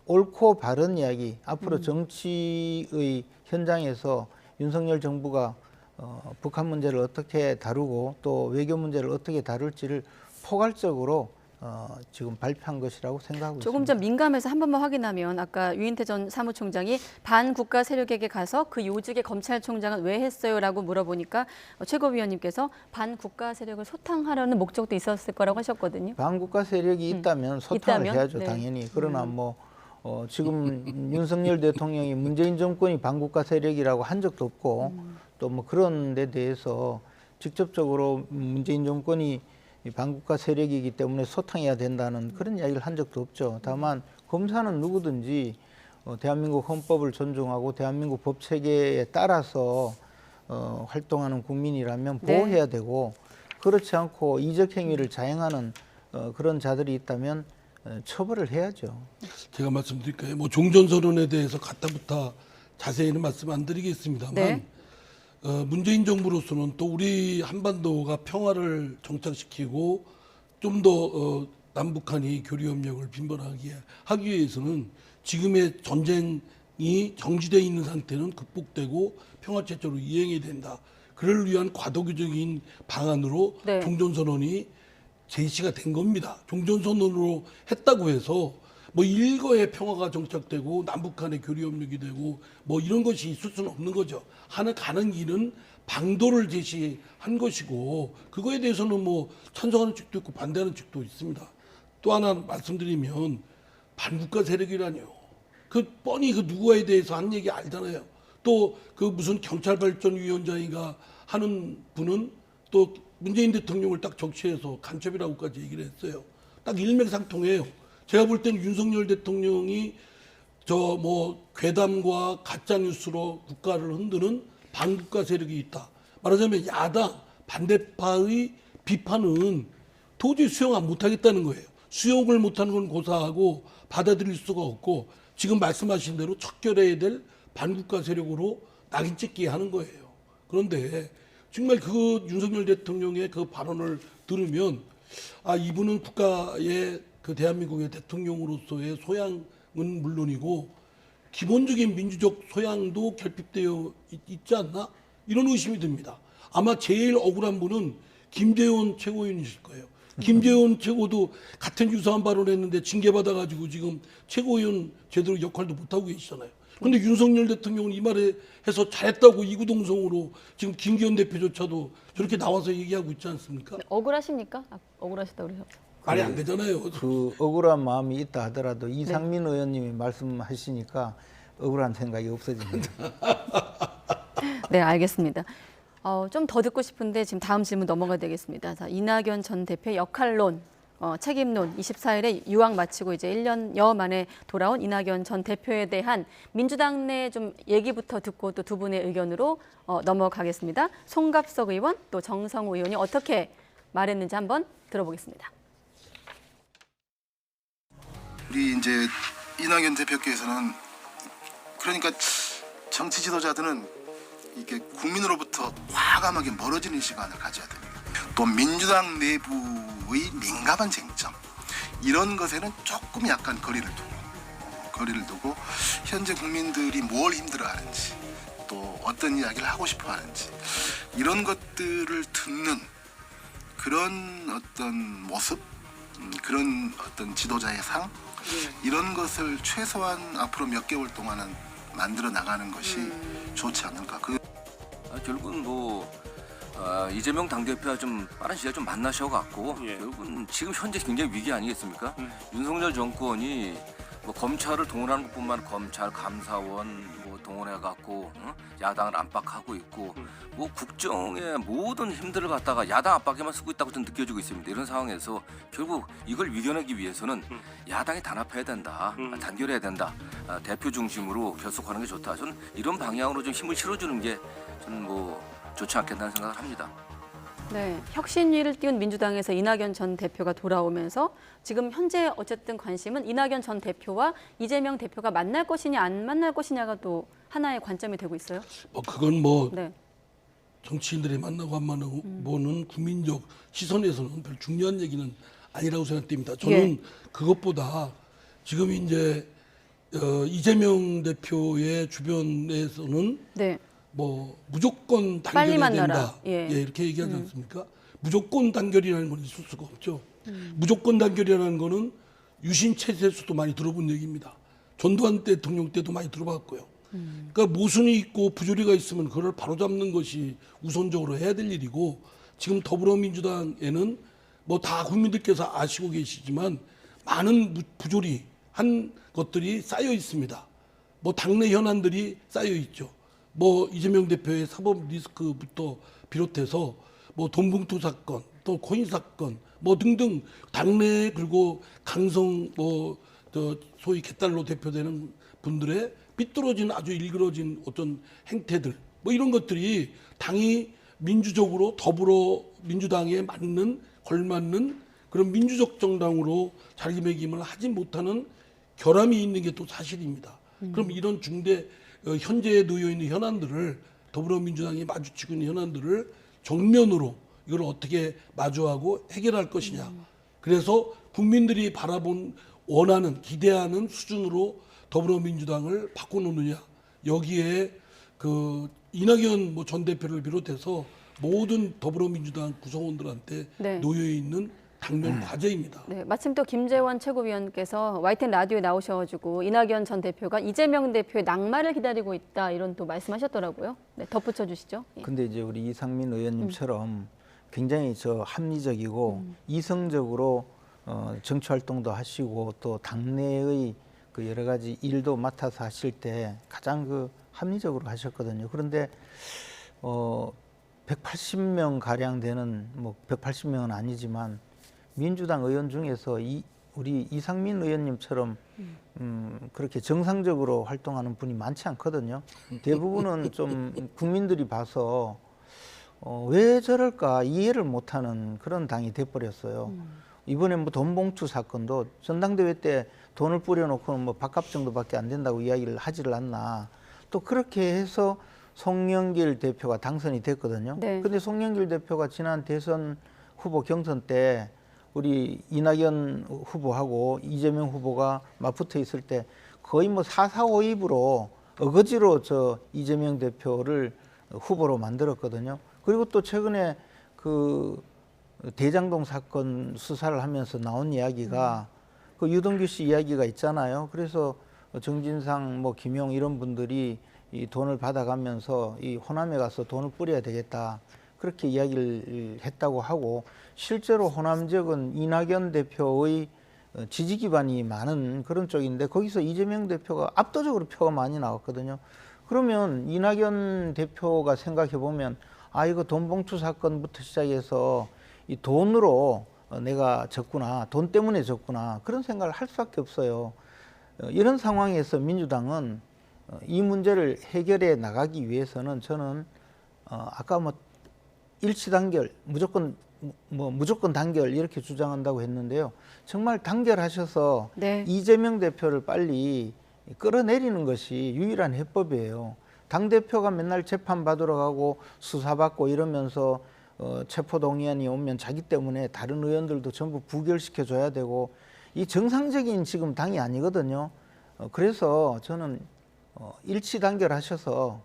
옳고 바른 이야기 앞으로 정치의 현장에서 윤석열 정부가 북한 문제를 어떻게 다루고 또 외교 문제를 어떻게 다룰지를 포괄적으로 지금 발표한 것이라고 생각하고
조금
있습니다.
전 민감해서 한 번만 확인하면 아까 유인태 전 사무총장이 반국가 세력에게 가서 그 요직의 검찰총장은 왜 했어요라고 물어보니까 최고위원님께서 반국가 세력을 소탕하려는 목적도 있었을 거라고 하셨거든요.
반국가 세력이 있다면 소탕을 해야죠.
네.
당연히. 그러나 지금 윤석열 대통령이 문재인 정권이 반국가 세력이라고 한 적도 없고 또 그런 데 대해서 직접적으로 문재인 정권이 반국가 세력이기 때문에 소탕해야 된다는 그런 이야기를 한 적도 없죠. 다만 검사는 누구든지 대한민국 헌법을 존중하고 대한민국 법 체계에 따라서 활동하는 국민이라면 보호해야 되고 그렇지 않고 이적 행위를 자행하는 그런 자들이 있다면 처벌을 해야죠.
제가 말씀드릴까요? 종전선언에 대해서 가타부타 자세히는 말씀 안 드리겠습니다만
네.
문재인 정부로서는 또 우리 한반도가 평화를 정착시키고 좀 더 남북한이 교류협력을 빈번하게 하기 위해서는 지금의 전쟁이 정지되어 있는 상태는 극복되고 평화체제로 이행해야 된다. 그를 위한 과도기적인 방안으로
네.
종전선언이 제시가 된 겁니다. 종전선언으로 했다고 해서 일거에 평화가 정착되고 남북한의 교류협력이 되고 이런 것이 있을 수는 없는 거죠. 가는 길은 방도를 제시한 것이고 그거에 대해서는 찬성하는 측도 있고 반대하는 측도 있습니다. 또 하나 말씀드리면 반국가 세력이라뇨. 뻔히 누구에 대해서 한 얘기 알잖아요. 또 무슨 경찰발전위원장이가 하는 분은 또 문재인 대통령을 딱 적시해서 간첩이라고까지 얘기를 했어요. 딱 일맥상통해요. 제가 볼 때는 윤석열 대통령이 괴담과 가짜뉴스로 국가를 흔드는 반국가 세력이 있다. 말하자면 야당, 반대파의 비판은 도저히 수용 못하겠다는 거예요. 수용을 못하는 건 고사하고 받아들일 수가 없고 지금 말씀하신 대로 척결해야 될 반국가 세력으로 낙인 찍게 하는 거예요. 그런데 정말 윤석열 대통령의 그 발언을 들으면 이분은 국가의 대한민국의 대통령으로서의 소양은 물론이고 기본적인 민주적 소양도 결핍되어 있지 않나? 이런 의심이 듭니다. 아마 제일 억울한 분은 김재원 최고위원이실 거예요. 김재원 최고도 같은 유사한 발언을 했는데 징계받아가지고 지금 최고위원 제대로 역할도 못하고 계시잖아요. 그런데 윤석열 대통령은 이 말에 해서 잘했다고 이구동성으로 지금 김기현 대표조차도 저렇게 나와서 얘기하고 있지 않습니까?
억울하십니까? 억울하시다고 그러셨죠.
말이 안 되잖아요.
억울한 마음이 있다 하더라도 이상민 의원님이 말씀하시니까 억울한 생각이 없어집니다.
네, 알겠습니다. 좀 더 듣고 싶은데 지금 다음 질문 넘어가야 되겠습니다. 자, 이낙연 전 대표 역할론, 책임론 24일에 유학 마치고 이제 1년여 만에 돌아온 이낙연 전 대표에 대한 민주당 내 좀 얘기부터 듣고 또 두 분의 의견으로 넘어가겠습니다. 송갑석 의원 또 정성호 의원이 어떻게 말했는지 한번 들어보겠습니다.
우리 이제 이낙연 대표께서는 그러니까 정치 지도자들은 이게 국민으로부터 과감하게 멀어지는 시간을 가져야 됩니다. 또 민주당 내부의 민감한 쟁점 이런 것에는 조금 약간 거리를 두고 현재 국민들이 뭘 힘들어하는지 또 어떤 이야기를 하고 싶어하는지 이런 것들을 듣는 그런 어떤 모습 그런 어떤 지도자의 상 이런 것을 최소한 앞으로 몇 개월 동안은 만들어 나가는 것이 좋지 않을까.
결국은 이재명 당대표와 좀 빠른 시간에 좀 만나셔갖고 결국은 지금 현재 굉장히 위기 아니겠습니까? 윤석열 정권이 뭐 검찰을 동원하는 것뿐만 검찰, 감사원 뭐 동원해갖고 야당을 압박하고 있고 뭐 국정의 모든 힘들을 갖다가 야당 압박에만 쓰고 있다고 좀 느껴지고 있습니다. 이런 상황에서 결국 이걸 이겨내기 위해서는 야당이 단합해야 된다, 단결해야 된다, 대표 중심으로 결속하는 게 좋다. 저는 이런 방향으로 좀 힘을 실어주는 게 저는 뭐 좋지 않겠다는 생각을 합니다.
네, 혁신위를 띄운 민주당에서 이낙연 전 대표가 돌아오면서 지금 현재 어쨌든 관심은 이낙연 전 대표와 이재명 대표가 만날 것이냐 안 만날 것이냐가 또 하나의 관점이 되고 있어요.
뭐 그건 뭐
네.
정치인들이 만나고 안 만나고 보는 국민적 시선에서는 별 중요한 얘기는 아니라고 생각됩니다. 저는 그것보다 지금 이제 이재명 대표의 주변에서는 뭐 무조건 단결해야 된다. 이렇게 얘기하지 않습니까? 무조건 단결이라는 건 있을 수가 없죠. 무조건 단결이라는 거는 유신 체제에서도 많이 들어본 얘기입니다. 전두환 대통령 때도 많이 들어봤고요. 그러니까 모순이 있고 부조리가 있으면 그걸 바로잡는 것이 우선적으로 해야 될 일이고, 지금 더불어민주당에는 뭐 다 국민들께서 아시고 계시지만 많은 부조리한 것들이 쌓여 있습니다. 뭐 당내 현안들이 쌓여 있죠. 뭐 이재명 대표의 사법 리스크부터 비롯해서 뭐 돈봉투 사건, 또 코인 사건, 뭐 등등 당내, 그리고 강성 뭐 소위 개딸로 대표되는 분들의 삐뚤어진 아주 일그러진 어떤 행태들, 뭐 이런 것들이 당이 민주적으로 더불어민주당에 맞는 걸맞는 그런 민주적 정당으로 자리매김을 하지 못하는 결함이 있는 게 또 사실입니다. 그럼 이런 중대 현재에 놓여 있는 현안들을, 더불어민주당이 마주치고 있는 현안들을 정면으로 이걸 어떻게 마주하고 해결할 것이냐. 그래서 국민들이 바라본, 원하는, 기대하는 수준으로 더불어민주당을 바꿔놓느냐. 여기에 그 이낙연 뭐 전 대표를 비롯해서 모든 더불어민주당 구성원들한테 놓여 있는 당면 과제입니다.
네, 마침 또 김재원 최고위원께서 YTN 라디오에 나오셔가지고 이낙연 전 대표가 이재명 대표의 낙마를 기다리고 있다, 이런 또 말씀하셨더라고요. 네, 덧붙여 주시죠.
근데 이제 우리 이상민 의원님처럼 굉장히 합리적이고 이성적으로 정치 활동도 하시고 또 당내의 그 여러 가지 일도 맡아서 하실 때 가장 합리적으로 하셨거든요. 그런데 180명 가량 되는, 뭐 180명은 아니지만 민주당 의원 중에서 우리 이상민 의원님처럼 그렇게 정상적으로 활동하는 분이 많지 않거든요. 대부분은 좀 국민들이 봐서 왜 저럴까 이해를 못하는 그런 당이 돼버렸어요. 이번에 뭐 돈봉투 사건도 전당대회 때 돈을 뿌려놓고는 뭐 밥값 정도밖에 안 된다고 이야기를 하지를 않나. 또 그렇게 해서 송영길 대표가 당선이 됐거든요. 근데 송영길 대표가 지난 대선 후보 경선 때 우리 이낙연 후보하고 이재명 후보가 맞붙어 있을 때 거의 뭐 4-5입으로 어거지로 이재명 대표를 후보로 만들었거든요. 그리고 또 최근에 그 대장동 사건 수사를 하면서 나온 이야기가 그 유동규 씨 이야기가 있잖아요. 그래서 정진상, 뭐 김용 이런 분들이 이 돈을 받아가면서 이 호남에 가서 돈을 뿌려야 되겠다, 그렇게 이야기를 했다고 하고, 실제로 호남 지역은 이낙연 대표의 지지 기반이 많은 그런 쪽인데 거기서 이재명 대표가 압도적으로 표가 많이 나왔거든요. 그러면 이낙연 대표가 생각해 보면 이거 돈봉투 사건부터 시작해서 이 돈으로 내가 졌구나, 돈 때문에 졌구나, 그런 생각을 할 수밖에 없어요. 이런 상황에서 민주당은 이 문제를 해결해 나가기 위해서는 저는 아까 뭐 일치 단결, 무조건 단결 이렇게 주장한다고 했는데요. 정말 단결하셔서 이재명 대표를 빨리 끌어내리는 것이 유일한 해법이에요. 당대표가 맨날 재판 받으러 가고 수사받고 이러면서 체포동의안이 오면 자기 때문에 다른 의원들도 전부 부결시켜줘야 되고, 이 정상적인 지금 당이 아니거든요. 그래서 저는 일치 단결하셔서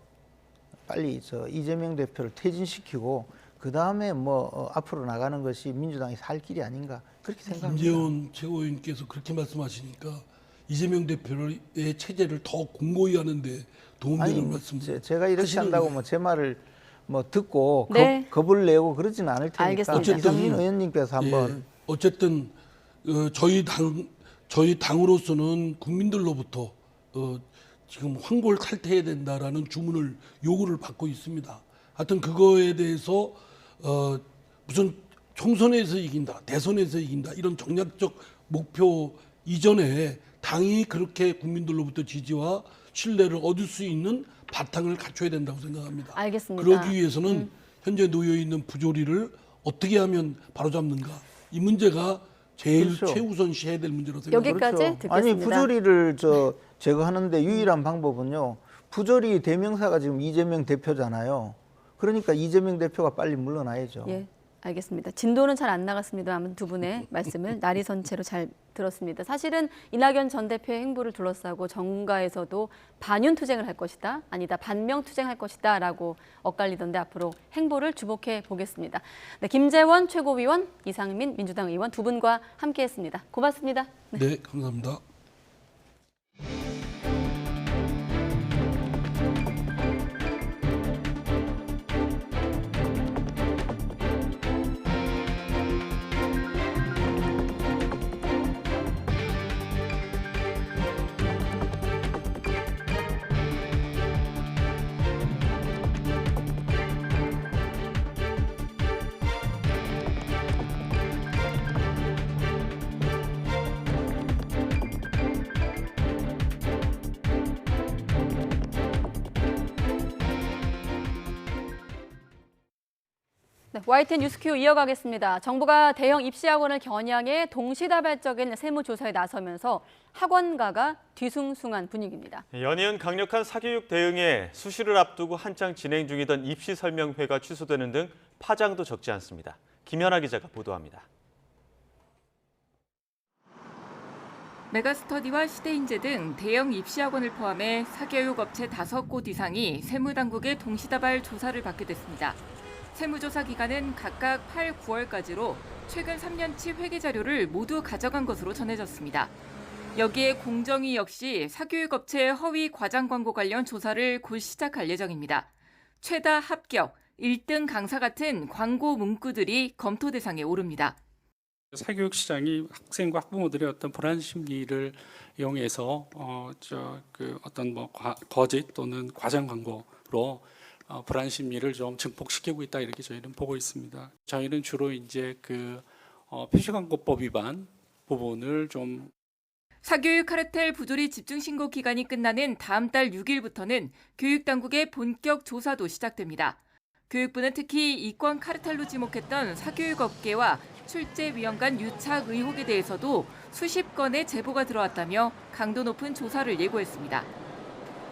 빨리 이재명 대표를 퇴진시키고 그 다음에 뭐 앞으로 나가는 것이 민주당이 살 길이 아닌가, 그렇게 생각합니다.
김재원 최고위원께서 그렇게 말씀하시니까 이재명 대표의 체제를 더 공고히 하는데 도움되는 말씀.
제가 이렇게 한다고 뭐 제 말을 뭐 듣고
네.
겁을 내고 그러지는 않을 테니까
알겠습니다.
이상민 의원님께서 한번
어쨌든 저희 당으로서는 국민들로부터 지금 황골 탈퇴해야 된다라는 주문을 요구를 받고 있습니다. 하여튼 그거에 대해서 무슨 총선에서 이긴다, 대선에서 이긴다 이런 정략적 목표 이전에 당이 그렇게 국민들로부터 지지와 신뢰를 얻을 수 있는 바탕을 갖춰야 된다고 생각합니다.
알겠습니다.
그러기 위해서는 현재 놓여 있는 부조리를 어떻게 하면 바로잡는가 이 문제가 제일
그렇죠.
최우선시해야 될 문제라고 생각합니다.
여기까지
그렇죠.
듣겠습니다.
아니 부조리를 제거하는데 유일한 방법은요. 부조리 대명사가 지금 이재명 대표잖아요. 그러니까 이재명 대표가 빨리 물러나야죠.
예, 알겠습니다. 진도는 잘 안 나갔습니다만 두 분의 말씀을 나리선체로 잘 들었습니다. 사실은 이낙연 전 대표의 행보를 둘러싸고 정가에서도 반윤투쟁을 할 것이다, 아니다 반명투쟁할 것이다 라고 엇갈리던데 앞으로 행보를 주목해 보겠습니다. 네, 김재원 최고위원, 이상민 민주당 의원 두 분과 함께했습니다. 고맙습니다.
네, 감사합니다.
네, YTN 뉴스큐 이어가겠습니다. 정부가 대형 입시학원을 겨냥해 동시다발적인 세무조사에 나서면서 학원가가 뒤숭숭한 분위기입니다.
연이은 강력한 사교육 대응에 수시를 앞두고 한창 진행 중이던 입시 설명회가 취소되는 등 파장도 적지 않습니다. 김연아 기자가 보도합니다.
메가스터디와 시대인재 등 대형 입시학원을 포함해 사교육 업체 5곳 이상이 세무당국의 동시다발 조사를 받게 됐습니다. 세무조사 기간은 각각 8, 9월까지로 최근 3년치 회계 자료를 모두 가져간 것으로 전해졌습니다. 여기에 공정위 역시 사교육업체의 허위 과장 광고 관련 조사를 곧 시작할 예정입니다. 최다 합격, 1등 강사 같은 광고 문구들이 검토 대상에 오릅니다.
사교육 시장이 학생과 학부모들의 어떤 불안 심리를 이용해서 어떤 거짓 또는 과장 광고로 불안 심리를 좀 증폭시키고 있다 이렇게 저희는 보고 있습니다. 저희는 주로 이제 표시광고법 위반 부분을 좀
사교육 카르텔 부조리 집중 신고 기간이 끝나는 다음 달 6일부터는 교육당국의 본격 조사도 시작됩니다. 교육부는 특히 이권 카르텔로 지목했던 사교육 업계와 출제위원 간 유착 의혹에 대해서도 수십 건의 제보가 들어왔다며 강도 높은 조사를 예고했습니다.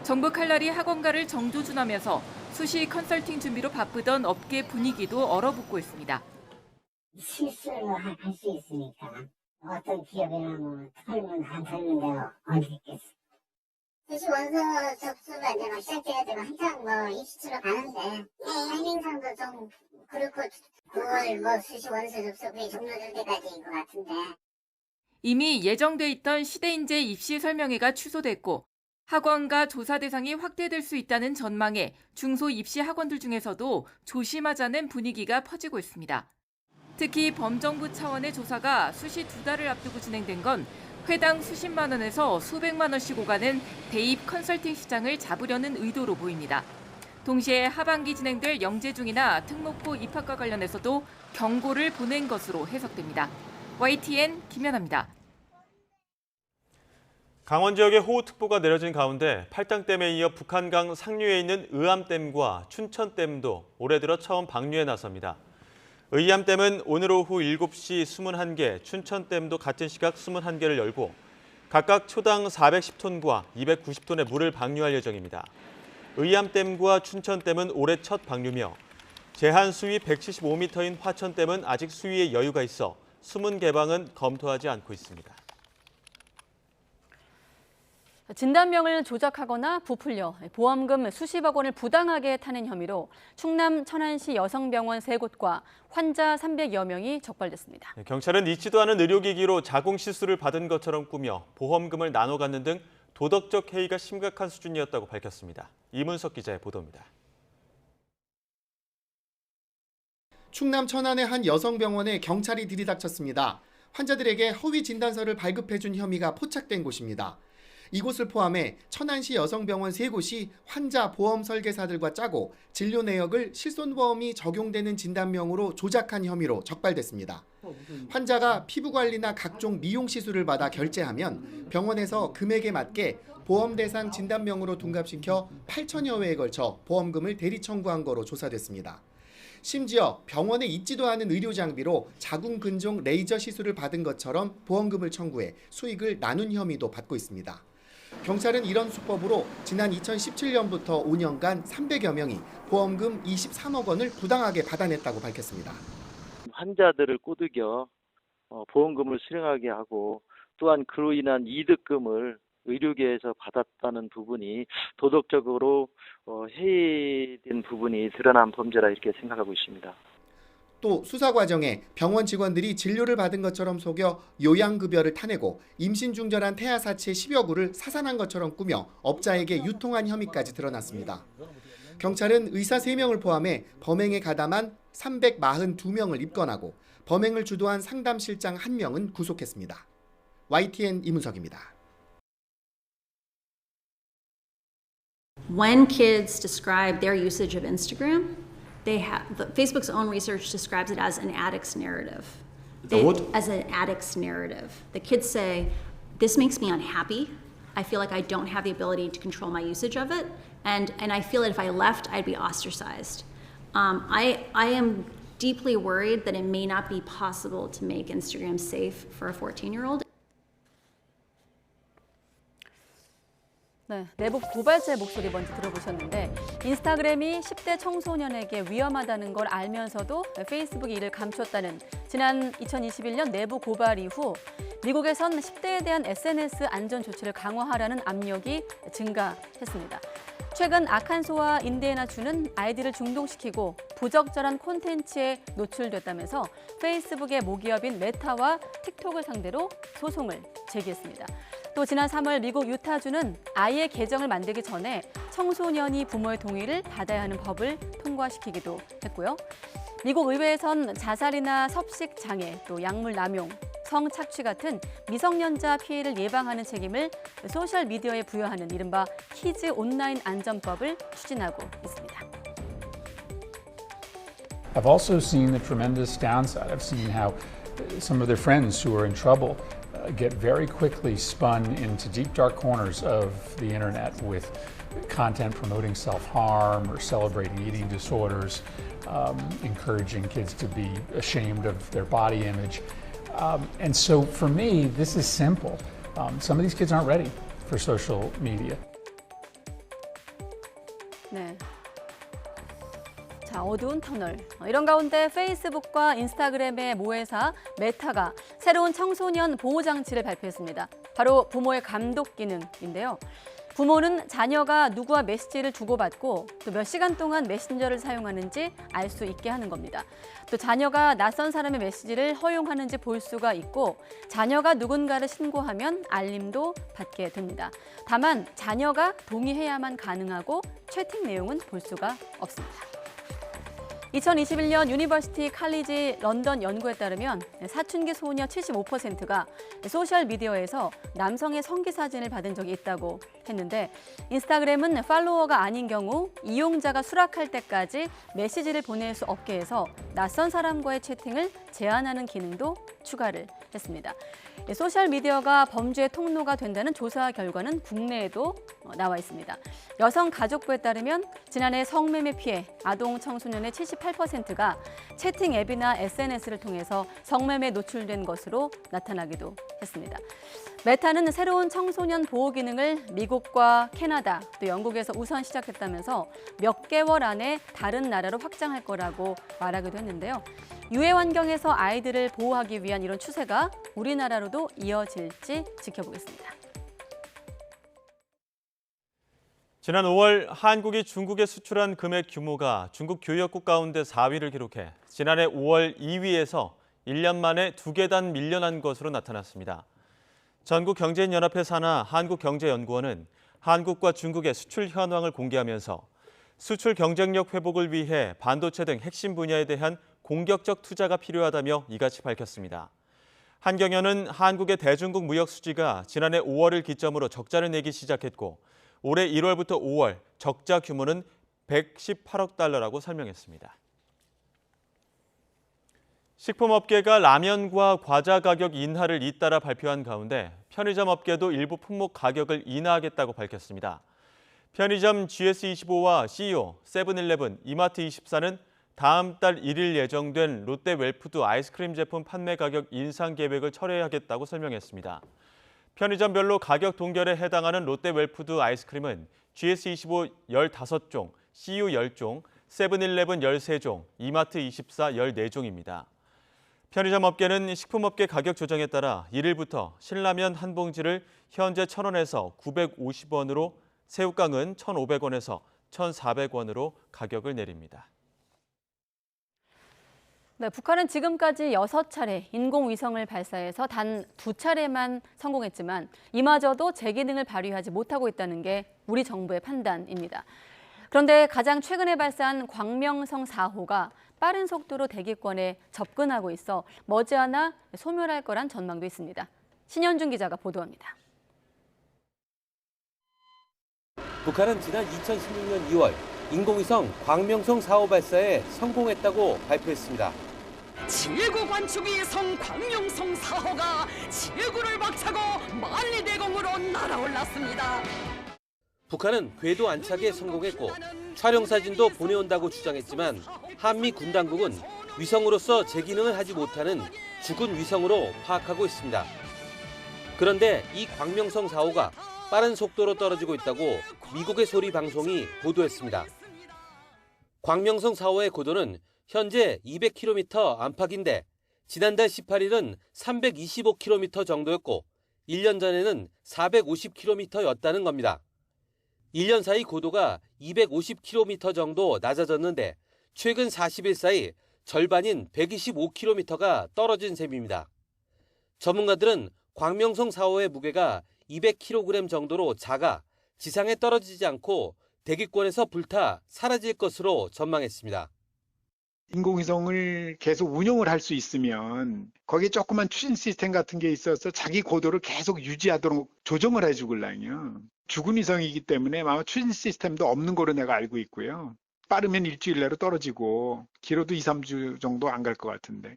정부 칼날이 학원가를 정조준하면서 수시 컨설팅 준비로 바쁘던 업계 분위기도 얼어붙고 있습니다.
실수를 할 수 있으니까 어떤 기업이나 털면 안 털는 데가 어디 있겠어. 수시 원서 접수가 이제 막 시작돼야 되고 한창 입시처럼 가는데 타이밍상도 좀 그렇고 9월 수시 원서 접수가 종료될 때까지인 것 같은데.
이미 예정돼 있던 시대인재 입시 설명회가 취소됐고 학원가 조사 대상이 확대될 수 있다는 전망에 중소 입시 학원들 중에서도 조심하자는 분위기가 퍼지고 있습니다. 특히 범정부 차원의 조사가 수시 2달을 앞두고 진행된 건 회당 수십만 원에서 수백만 원씩 오가는 대입 컨설팅 시장을 잡으려는 의도로 보입니다. 동시에 하반기 진행될 영재중이나 특목고 입학과 관련해서도 경고를 보낸 것으로 해석됩니다. YTN 김연아입니다.
강원 지역에 호우특보가 내려진 가운데 팔당댐에 이어 북한강 상류에 있는 의암댐과 춘천댐도 올해 들어 처음 방류에 나섭니다. 의암댐은 오늘 오후 7시 21개, 춘천댐도 같은 시각 21개를 열고 각각 초당 410톤과 290톤의 물을 방류할 예정입니다. 의암댐과 춘천댐은 올해 첫 방류며 제한 수위 175m인 화천댐은 아직 수위에 여유가 있어 수문 개방은 검토하지 않고 있습니다.
진단명을 조작하거나 부풀려 보험금 수십억 원을 부당하게 타는 혐의로 충남 천안시 여성병원 3곳과 환자 300여 명이 적발됐습니다.
경찰은 잊지도 않은 의료기기로 자궁시술을 받은 것처럼 꾸며 보험금을 나눠 갖는 등 도덕적 해이가 심각한 수준이었다고 밝혔습니다. 이문석 기자의 보도입니다.
충남 천안의 한 여성병원에 경찰이 들이닥쳤습니다. 환자들에게 허위 진단서를 발급해준 혐의가 포착된 곳입니다. 이곳을 포함해 천안시 여성병원 3곳이 환자 보험 설계사들과 짜고 진료 내역을 실손보험이 적용되는 진단명으로 조작한 혐의로 적발됐습니다. 환자가 피부관리나 각종 미용 시술을 받아 결제하면 병원에서 금액에 맞게 보험 대상 진단명으로 둔갑시켜 8천여 회에 걸쳐 보험금을 대리 청구한 거로 조사됐습니다. 심지어 병원에 있지도 않은 의료 장비로 자궁 근종 레이저 시술을 받은 것처럼 보험금을 청구해 수익을 나눈 혐의도 받고 있습니다. 경찰은 이런 수법으로 지난 2017년부터 5년간 300여 명이 보험금 23억 원을 부당하게 받아냈다고 밝혔습니다.
환자들을 꼬드겨 보험금을 수령하게 하고 또한 그로 인한 이득금을 의료계에서 받았다는 부분이 도덕적으로 해이된 부분이 드러난 범죄라 이렇게 생각하고 있습니다.
또 수사 과정에 병원 직원들이 진료를 받은 것처럼 속여 요양급여를 타내고 임신 중절한 태아 사체 10여 구를 사산한 것처럼 꾸며 업자에게 유통한 혐의까지 드러났습니다. 경찰은 의사 3명을 포함해 범행에 가담한 342명을 입건하고 범행을 주도한 상담실장 1명은 구속했습니다. YTN 이문석입니다.
When kids describe their usage of Instagram, Facebook's own research describes it as an addict's narrative. As an addict's narrative. The kids say, this makes me unhappy. I feel like I don't have the ability to control my usage of it. And I feel that if I left, I'd be ostracized. I am deeply worried that it may not be possible to make Instagram safe for a 14-year-old.
네, 내부 고발자의 목소리 먼저 들어보셨는데 인스타그램이 10대 청소년에게 위험하다는 걸 알면서도 페이스북이 이를 감췄다는 지난 2021년 내부 고발 이후 미국에선 10대에 대한 SNS 안전 조치를 강화하라는 압력이 증가했습니다. 최근 아칸소와 인디애나주는 아이들을 중독시키고 부적절한 콘텐츠에 노출됐다면서 페이스북의 모기업인 메타와 틱톡을 상대로 소송을 제기했습니다. 또 지난 3월 미국 유타주는 아이의 계정을 만들기 전에 청소년이 부모의 동의를 받아야 하는 법을 통과시키기도 했고요. 미국 의회에선 자살이나 섭식 장애, 또 약물 남용, 성착취 같은 미성년자 피해를 예방하는 책임을 소셜미디어에 부여하는 이른바 키즈 온라인 안전법을 추진하고 있습니다.
I've also seen the tremendous downside. I've seen how some of their friends who are in trouble get very quickly spun into deep, dark corners of the internet with content promoting self-harm or celebrating eating disorders, encouraging kids to be ashamed of their body image. And so for me, this is simple. Some of these kids aren't ready for social media.
네. 자, 어두운 터널. 이런 가운데 페이스북과 인스타그램의 모회사 메타가 새로운 청소년 보호 장치를 발표했습니다. 바로 부모의 감독 기능인데요. 부모는 자녀가 누구와 메시지를 주고받고 또 몇 시간 동안 메신저를 사용하는지 알 수 있게 하는 겁니다. 또 자녀가 낯선 사람의 메시지를 허용하는지 볼 수가 있고 자녀가 누군가를 신고하면 알림도 받게 됩니다. 다만 자녀가 동의해야만 가능하고 채팅 내용은 볼 수가 없습니다. 2021년 유니버시티 칼리지 런던 연구에 따르면 사춘기 소녀 75%가 소셜미디어에서 남성의 성기 사진을 받은 적이 있다고 했는데 인스타그램은 팔로워가 아닌 경우 이용자가 수락할 때까지 메시지를 보낼 수 없게 해서 낯선 사람과의 채팅을 제한하는 기능도 추가를 했습니다. 소셜미디어가 범죄의 통로가 된다는 조사 결과는 국내에도 나와 있습니다. 여성가족부에 따르면 지난해 성매매 피해 아동 청소년의 78%가 채팅 앱이나 SNS를 통해서 성매매에 노출된 것으로 나타나기도 했습니다. 메타는 새로운 청소년 보호 기능을 미국과 캐나다, 또 영국에서 우선 시작했다면서 몇 개월 안에 다른 나라로 확장할 거라고 말하기도 했는데요. 유해 환경에서 아이들을 보호하기 위한 이런 추세가 우리나라로도 이어질지 지켜보겠습니다.
지난 5월 한국이 중국에 수출한 금액 규모가 중국 교역국 가운데 4위를 기록해 지난해 5월 2위에서 1년 만에 2계단 밀려난 것으로 나타났습니다. 전국경제인연합회 산하 한국경제연구원은 한국과 중국의 수출 현황을 공개하면서 수출 경쟁력 회복을 위해 반도체 등 핵심 분야에 대한 공격적 투자가 필요하다며 이같이 밝혔습니다. 한경영은 한국의 대중국 무역 수지가 지난해 5월을 기점으로 적자를 내기 시작했고 올해 1월부터 5월 적자 규모는 118억 달러라고 설명했습니다. 식품업계가 라면과 과자 가격 인하를 잇따라 발표한 가운데 편의점 업계도 일부 품목 가격을 인하하겠다고 밝혔습니다. 편의점 GS25와 CEO, 세븐일레븐, 이마트24는 다음 달 1일 예정된 롯데 웰푸드 아이스크림 제품 판매 가격 인상 계획을 철회하겠다고 설명했습니다. 편의점별로 가격 동결에 해당하는 롯데 웰푸드 아이스크림은 GS25 15종, CU 10종, 세븐일레븐 13종, 이마트24 14종입니다. 편의점 업계는 식품업계 가격 조정에 따라 1일부터 신라면 한 봉지를 현재 1,000원에서 950원으로, 새우깡은 1,500원에서 1,400원으로 가격을 내립니다.
네, 북한은 지금까지 6차례 인공위성을 발사해서 단 2차례만 성공했지만 이마저도 제 기능을 발휘하지 못하고 있다는 게 우리 정부의 판단입니다. 그런데 가장 최근에 발사한 광명성 4호가 빠른 속도로 대기권에 접근하고 있어 머지않아 소멸할 거란 전망도 있습니다. 신현준 기자가 보도합니다.
북한은 지난 2016년 2월 인공위성 광명성 4호 발사에 성공했다고 발표했습니다.
지구 관측위성 광명성 4호가 지구를 박차고 만리대공으로 날아올랐습니다.
북한은 궤도 안착에 성공했고 촬영 사진도 보내온다고 주장했지만 한미 군 당국은 위성으로서 제 기능을 하지 못하는 죽은 위성으로 파악하고 있습니다. 그런데 이 광명성 4호가 빠른 속도로 떨어지고 있다고 미국의 소리 방송이 보도했습니다. 광명성 4호의 고도는 현재 200km 안팎인데 지난달 18일은 325km 정도였고 1년 전에는 450km였다는 겁니다. 1년 사이 고도가 250km 정도 낮아졌는데 최근 40일 사이 절반인 125km가 떨어진 셈입니다. 전문가들은 광명성 4호의 무게가 200kg 정도로 작아 지상에 떨어지지 않고 대기권에서 불타 사라질 것으로 전망했습니다.
인공위성을 계속 운용을 할 수 있으면 거기에 조그만 추진 시스템 같은 게 있어서 자기 고도를 계속 유지하도록 조정을 해주길랑요. 죽은 위성이기 때문에 아마 추진 시스템도 없는 거로 내가 알고 있고요. 빠르면 일주일 내로 떨어지고 길어도 2, 3주 정도 안 갈 것 같은데.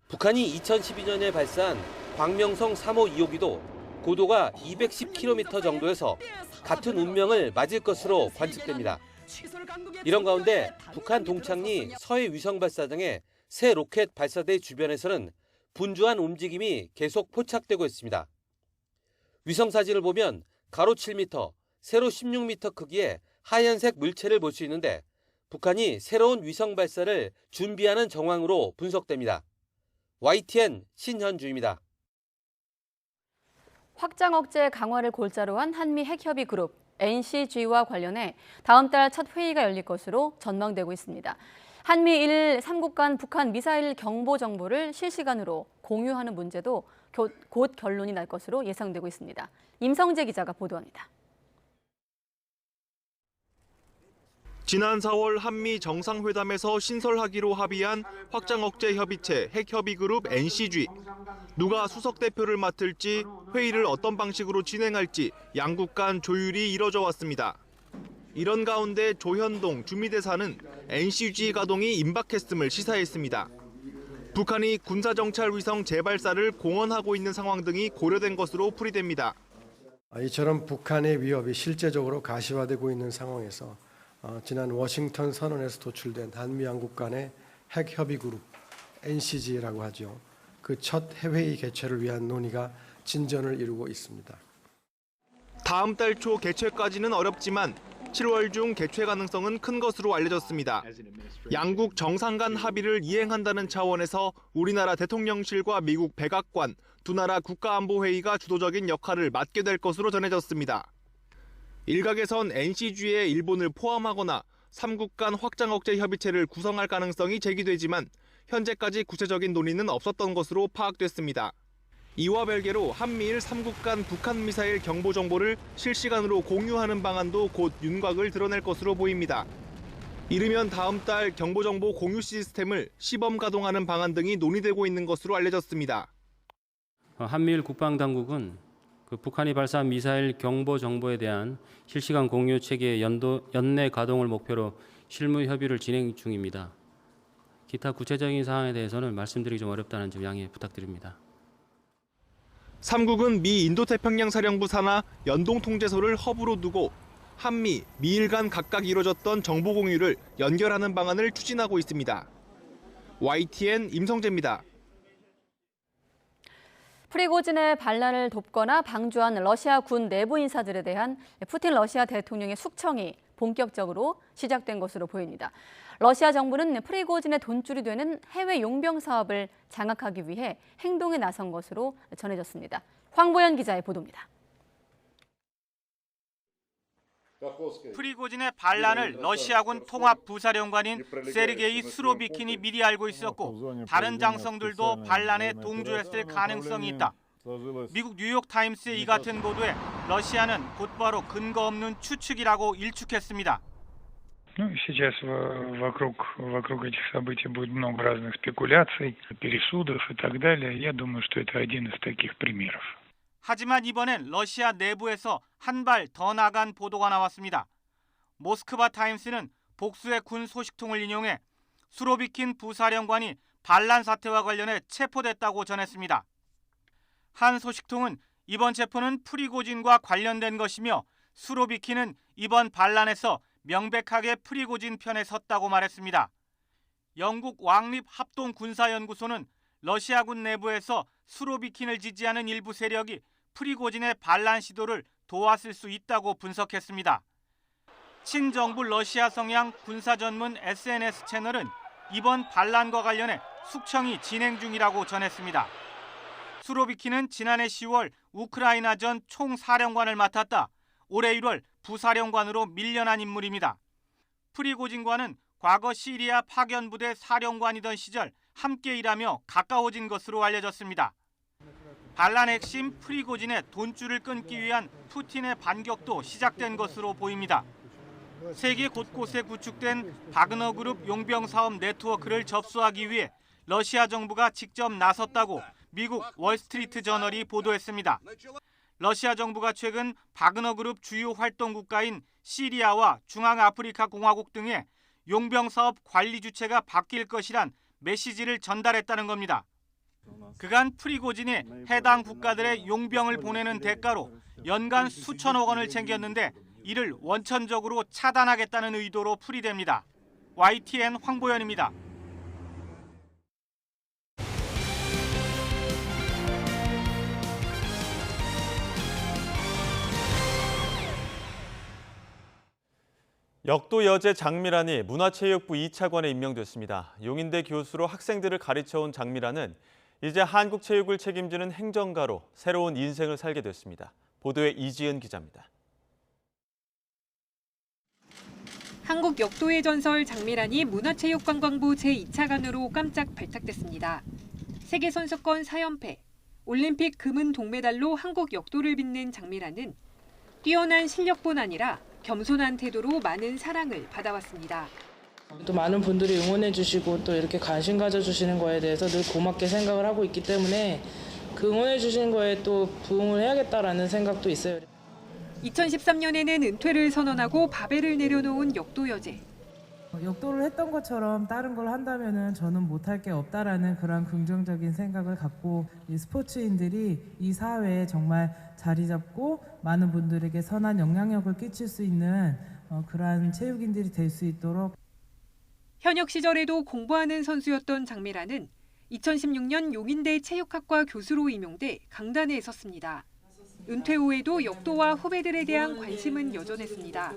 북한이 2012년에 발사한 광명성 3호 2호기도 고도가 210km 정도에서 같은 운명을 맞을 것으로 관측됩니다. 이런 가운데 북한 동창리 서해 위성 발사장의 새 로켓 발사대 주변에서는 분주한 움직임이 계속 포착되고 있습니다. 위성 사진을 보면 가로 7m, 세로 16m 크기의 하얀색 물체를 볼 수 있는데 북한이 새로운 위성 발사를 준비하는 정황으로 분석됩니다. YTN 신현주입니다.
확장 억제 강화를 골자로 한 한미 핵협의 그룹 NCG와 관련해 다음 달 첫 회의가 열릴 것으로 전망되고 있습니다. 한미일 3국 간 북한 미사일 경보 정보를 실시간으로 공유하는 문제도 곧 결론이 날 것으로 예상되고 있습니다. 임성재 기자가 보도합니다.
지난 4월 한미 정상회담에서 신설하기로 합의한 확장 억제 협의체 핵협의그룹 NCG. 누가 수석 대표를 맡을지, 회의를 어떤 방식으로 진행할지 양국 간 조율이 이뤄져 왔습니다. 이런 가운데 조현동 주미대사는 NCG 가동이 임박했음을 시사했습니다. 북한이 군사정찰 위성 재발사를 공언하고 있는 상황 등이 고려된 것으로 풀이됩니다.
이처럼 북한의 위협이 실제적으로 가시화되고 있는 상황에서 지난 워싱턴 선언에서 도출된 한미 양국 간의 핵협의그룹 NCG라고 하죠. 그 첫 회의 개최를 위한 논의가 진전을 이루고 있습니다.
다음 달 초 개최까지는 어렵지만 7월 중 개최 가능성은 큰 것으로 알려졌습니다. 양국 정상 간 합의를 이행한다는 차원에서 우리나라 대통령실과 미국 백악관, 두 나라 국가안보회의가 주도적인 역할을 맡게 될 것으로 전해졌습니다. 일각에선 NCG에 일본을 포함하거나 3국 간 확장 억제 협의체를 구성할 가능성이 제기되지만 현재까지 구체적인 논의는 없었던 것으로 파악됐습니다. 이와 별개로 한미일 3국 간 북한 미사일 경보 정보를 실시간으로 공유하는 방안도 곧 윤곽을 드러낼 것으로 보입니다. 이르면 다음 달 경보정보 공유 시스템을 시범 가동하는 방안 등이 논의되고 있는 것으로 알려졌습니다.
한미일 국방당국은 북한이 발사한 미사일 경보 정보에 대한 실시간 공유 체계 연내 가동을 목표로 실무 협의를 진행 중입니다. 기타 구체적인 사항에 대해서는 말씀드리기 좀 어렵다는 점 양해 부탁드립니다.
3국은 미 인도태평양 사령부 산하 연동통제소를 허브로 두고 한미, 미일 간 각각 이뤄졌던 정보 공유를 연결하는 방안을 추진하고 있습니다. YTN 임성재입니다.
프리고진의 반란을 돕거나 방조한 러시아 군 내부 인사들에 대한 푸틴 러시아 대통령의 숙청이 본격적으로 시작된 것으로 보입니다. 러시아 정부는 프리고진의 돈줄이 되는 해외 용병 사업을 장악하기 위해 행동에 나선 것으로 전해졌습니다. 황보연 기자의 보도입니다.
프리고진의 반란을 러시아군 통합부사령관인 세르게이 스로비킨이 미리 알고 있었고 다른 장성들도 반란에 동조했을 가능성이 있다. 미국 뉴욕타임스의 이 같은 보도에 러시아는 곧바로 근거 없는 추측이라고 일축했습니다.
Сейчас вокруг этих событий будет много разных спекуляций, пересудов и так далее. Я думаю, что это один из таких примеров.
하지만 이번엔 러시아 내부에서 한 발 더 나간 보도가 나왔습니다. 모스크바 타임스는 복수의 군 소식통을 인용해 수로비킨 부사령관이 반란 사태와 관련해 체포됐다고 전했습니다. 한 소식통은 이번 체포는 프리고진과 관련된 것이며 수로비킨은 이번 반란에서 명백하게 프리고진 편에 섰다고 말했습니다. 영국 왕립합동군사연구소는 러시아군 내부에서 수로비킨을 지지하는 일부 세력이 프리고진의 반란 시도를 도왔을 수 있다고 분석했습니다. 친정부 러시아 성향 군사 전문 SNS 채널은 이번 반란과 관련해 숙청이 진행 중이라고 전했습니다. 수로비킨은 지난해 10월 우크라이나전 총사령관을 맡았다 올해 1월 부사령관으로 밀려난 인물입니다. 프리고진과는 과거 시리아 파견부대 사령관이던 시절 함께 일하며 가까워진 것으로 알려졌습니다. 반란 핵심 프리고진의 돈줄을 끊기 위한 푸틴의 반격도 시작된 것으로 보입니다. 세계 곳곳에 구축된 바그너 그룹 용병 사업 네트워크를 접수하기 위해 러시아 정부가 직접 나섰다고 미국 월스트리트 저널이 보도했습니다. 러시아 정부가 최근 바그너 그룹 주요 활동 국가인 시리아와 중앙아프리카 공화국 등의 용병 사업 관리 주체가 바뀔 것이란 메시지를 전달했다는 겁니다. 그간 프리고진이 해당 국가들의 용병을 보내는 대가로 연간 수천억 원을 챙겼는데 이를 원천적으로 차단하겠다는 의도로 풀이됩니다. YTN 황보연입니다.
역도 여제 장미란이 문화체육부 2차관에 임명됐습니다. 용인대 교수로 학생들을 가르쳐온 장미란은 이제 한국 체육을 책임지는 행정가로 새로운 인생을 살게 됐습니다. 보도에 이지은 기자입니다.
한국 역도의 전설 장미란이 문화체육관광부 제2차관으로 깜짝 발탁됐습니다. 세계선수권 4연패, 올림픽 금은 동메달로 한국 역도를 빛낸 장미란은 뛰어난 실력뿐 아니라 겸손한 태도로 많은 사랑을 받아왔습니다.
또 많은 분들이 응원해 주시고 또 이렇게 관심 가져주시는 거에 대해서 늘 고맙게 생각을 하고 있기 때문에 그 응원해 주시는 거에 또 부응을 해야겠다라는 생각도 있어요.
2013년에는 은퇴를 선언하고 바벨을 내려놓은 역도 여제.
역도를 했던 것처럼 다른 걸 한다면은 저는 못할 게 없다라는 그런 긍정적인 생각을 갖고 이 스포츠인들이 이 사회에 정말 자리 잡고 많은 분들에게 선한 영향력을 끼칠 수 있는 그러한 체육인들이 될 수 있도록.
현역 시절에도 공부하는 선수였던 장미란은 2016년 용인대 체육학과 교수로 임용돼 강단에 섰습니다. 은퇴 후에도 역도와 후배들에 대한 관심은 여전했습니다.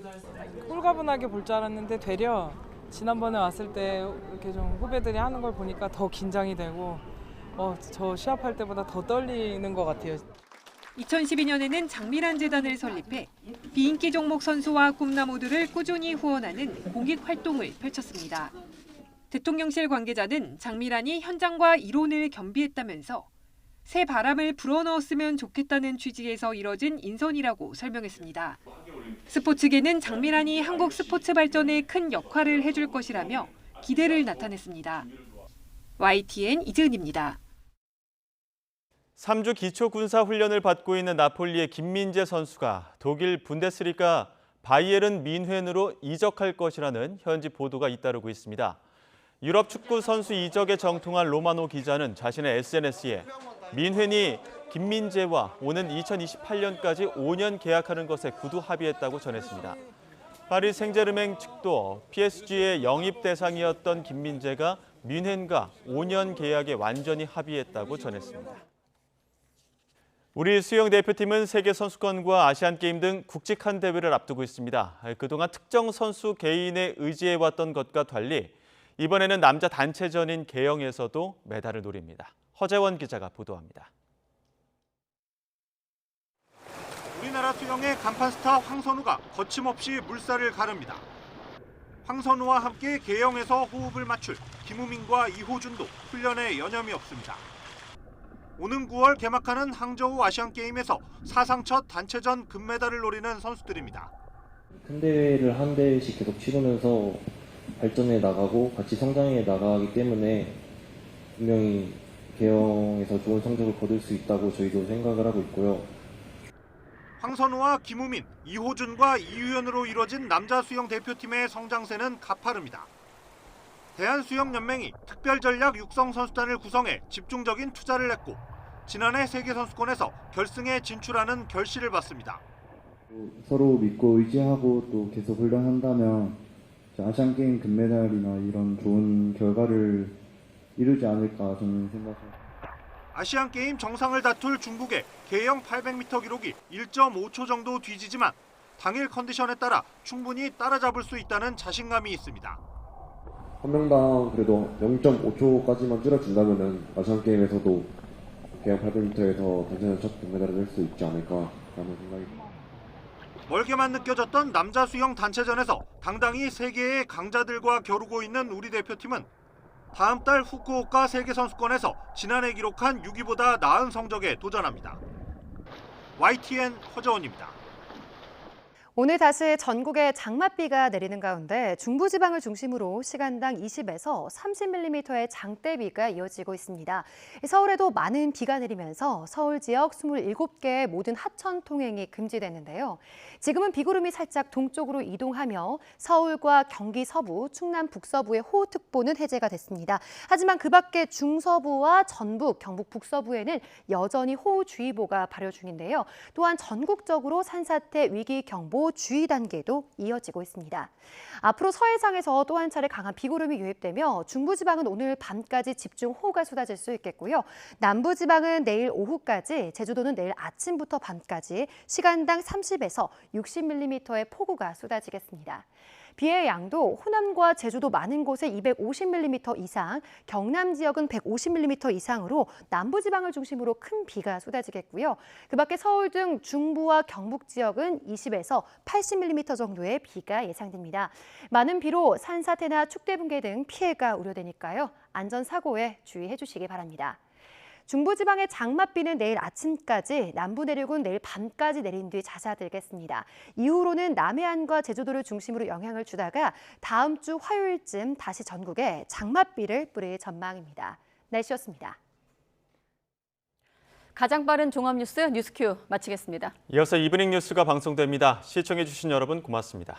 꿀가분하게 볼 줄 알았는데 되려 지난번에 왔을 때 이렇게 좀 후배들이 하는 걸 보니까 더 긴장이 되고 저 시합할 때보다 더 떨리는 것 같아요.
2012년에는 장미란 재단을 설립해 비인기 종목 선수와 꿈나무들을 꾸준히 후원하는 공익 활동을 펼쳤습니다. 대통령실 관계자는 장미란이 현장과 이론을 겸비했다면서 새 바람을 불어넣었으면 좋겠다는 취지에서 이뤄진 인선이라고 설명했습니다. 스포츠계는 장미란이 한국 스포츠 발전에 큰 역할을 해줄 것이라며 기대를 나타냈습니다. YTN 이지은입니다.
3주 기초 군사 훈련을 받고 있는 나폴리의 김민재 선수가 독일 분데스리가 바이에른 뮌헨으로 이적할 것이라는 현지 보도가 잇따르고 있습니다. 유럽 축구 선수 이적에 정통한 로마노 기자는 자신의 SNS에 뮌헨이 김민재와 오는 2028년까지 5년 계약하는 것에 구두 합의했다고 전했습니다. 파리 생제르맹 측도 PSG의 영입 대상이었던 김민재가 뮌헨과 5년 계약에 완전히 합의했다고 전했습니다. 우리 수영 대표팀은 세계선수권과 아시안게임 등 굵직한 대회를 앞두고 있습니다. 그동안 특정 선수 개인의 의지해왔던 것과 달리 이번에는 남자 단체전인 계영에서도 메달을 노립니다. 허재원 기자가 보도합니다.
우리나라 수영의 간판 스타 황선우가 거침없이 물살을 가릅니다. 황선우와 함께 계영에서 호흡을 맞출 김우민과 이호준도 훈련에 여념이 없습니다. 오는 9월 개막하는 항저우 아시안게임에서 사상 첫 단체전 금메달을 노리는 선수들입니다.
큰 대회를 한 대씩 계속 치르면서 발전해 나가고 같이 성장해 나가기 때문에 분명히 계영에서 좋은 성적을 거둘 수 있다고 저희도 생각을 하고 있고요.
황선우와 김우민, 이호준과 이유연으로 이뤄진 남자 수영 대표팀의 성장세는 가파릅니다. 대한수영연맹이 특별전략 육성 선수단을 구성해 집중적인 투자를 했고 지난해 세계선수권에서 결승에 진출하는 결실을 봤습니다.
서로 믿고 의지하고 또 계속 훈련한다면 아시안게임 금메달이나 이런 좋은 결과를 이루지 않을까 저는 생각합니다.
아시안게임 정상을 다툴 중국의 계영 800m 기록이 1.5초 정도 뒤지지만 당일 컨디션에 따라 충분히 따라잡을 수 있다는 자신감이 있습니다.
한 명당 그래도 0.5초까지만 줄여준다면은 아시안게임에서도 계영 800m에서 단체전 첫 금메달을 낼 수 있지 않을까라는 생각입니다.
멀게만 느껴졌던 남자 수영 단체전에서 당당히 세계의 강자들과 겨루고 있는 우리 대표팀은 다음 달 후쿠오카 세계선수권에서 지난해 기록한 6위보다 나은 성적에 도전합니다. YTN 허재원입니다.
오늘 다시 전국에 장맛비가 내리는 가운데 중부지방을 중심으로 시간당 20에서 30mm의 장대비가 이어지고 있습니다. 서울에도 많은 비가 내리면서 서울 지역 27개의 모든 하천 통행이 금지됐는데요. 지금은 비구름이 살짝 동쪽으로 이동하며 서울과 경기 서부, 충남 북서부의 호우특보는 해제가 됐습니다. 하지만 그 밖에 중서부와 전북, 경북 북서부에는 여전히 호우주의보가 발효 중인데요. 또한 전국적으로 산사태 위기경보 주의 단계도 이어지고 있습니다. 앞으로 서해상에서 또 한 차례 강한 비구름이 유입되며 중부지방은 오늘 밤까지 집중호우가 쏟아질 수 있겠고요. 남부지방은 내일 오후까지, 제주도는 내일 아침부터 밤까지 시간당 30에서 60mm의 폭우가 쏟아지겠습니다. 비의 양도 호남과 제주도 많은 곳에 250mm 이상, 경남 지역은 150mm 이상으로 남부지방을 중심으로 큰 비가 쏟아지겠고요. 그 밖에 서울 등 중부와 경북 지역은 20에서 80mm 정도의 비가 예상됩니다. 많은 비로 산사태나 축대 붕괴 등 피해가 우려되니까요. 안전사고에 주의해 주시기 바랍니다. 중부지방의 장맛비는 내일 아침까지, 남부 내륙은 내일 밤까지 내린 뒤 잦아들겠습니다. 이후로는 남해안과 제주도를 중심으로 영향을 주다가 다음 주 화요일쯤 다시 전국에 장맛비를 뿌릴 전망입니다. 날씨였습니다.
가장 빠른 종합뉴스 뉴스큐 마치겠습니다.
이어서 이브닝 뉴스가 방송됩니다. 시청해주신 여러분 고맙습니다.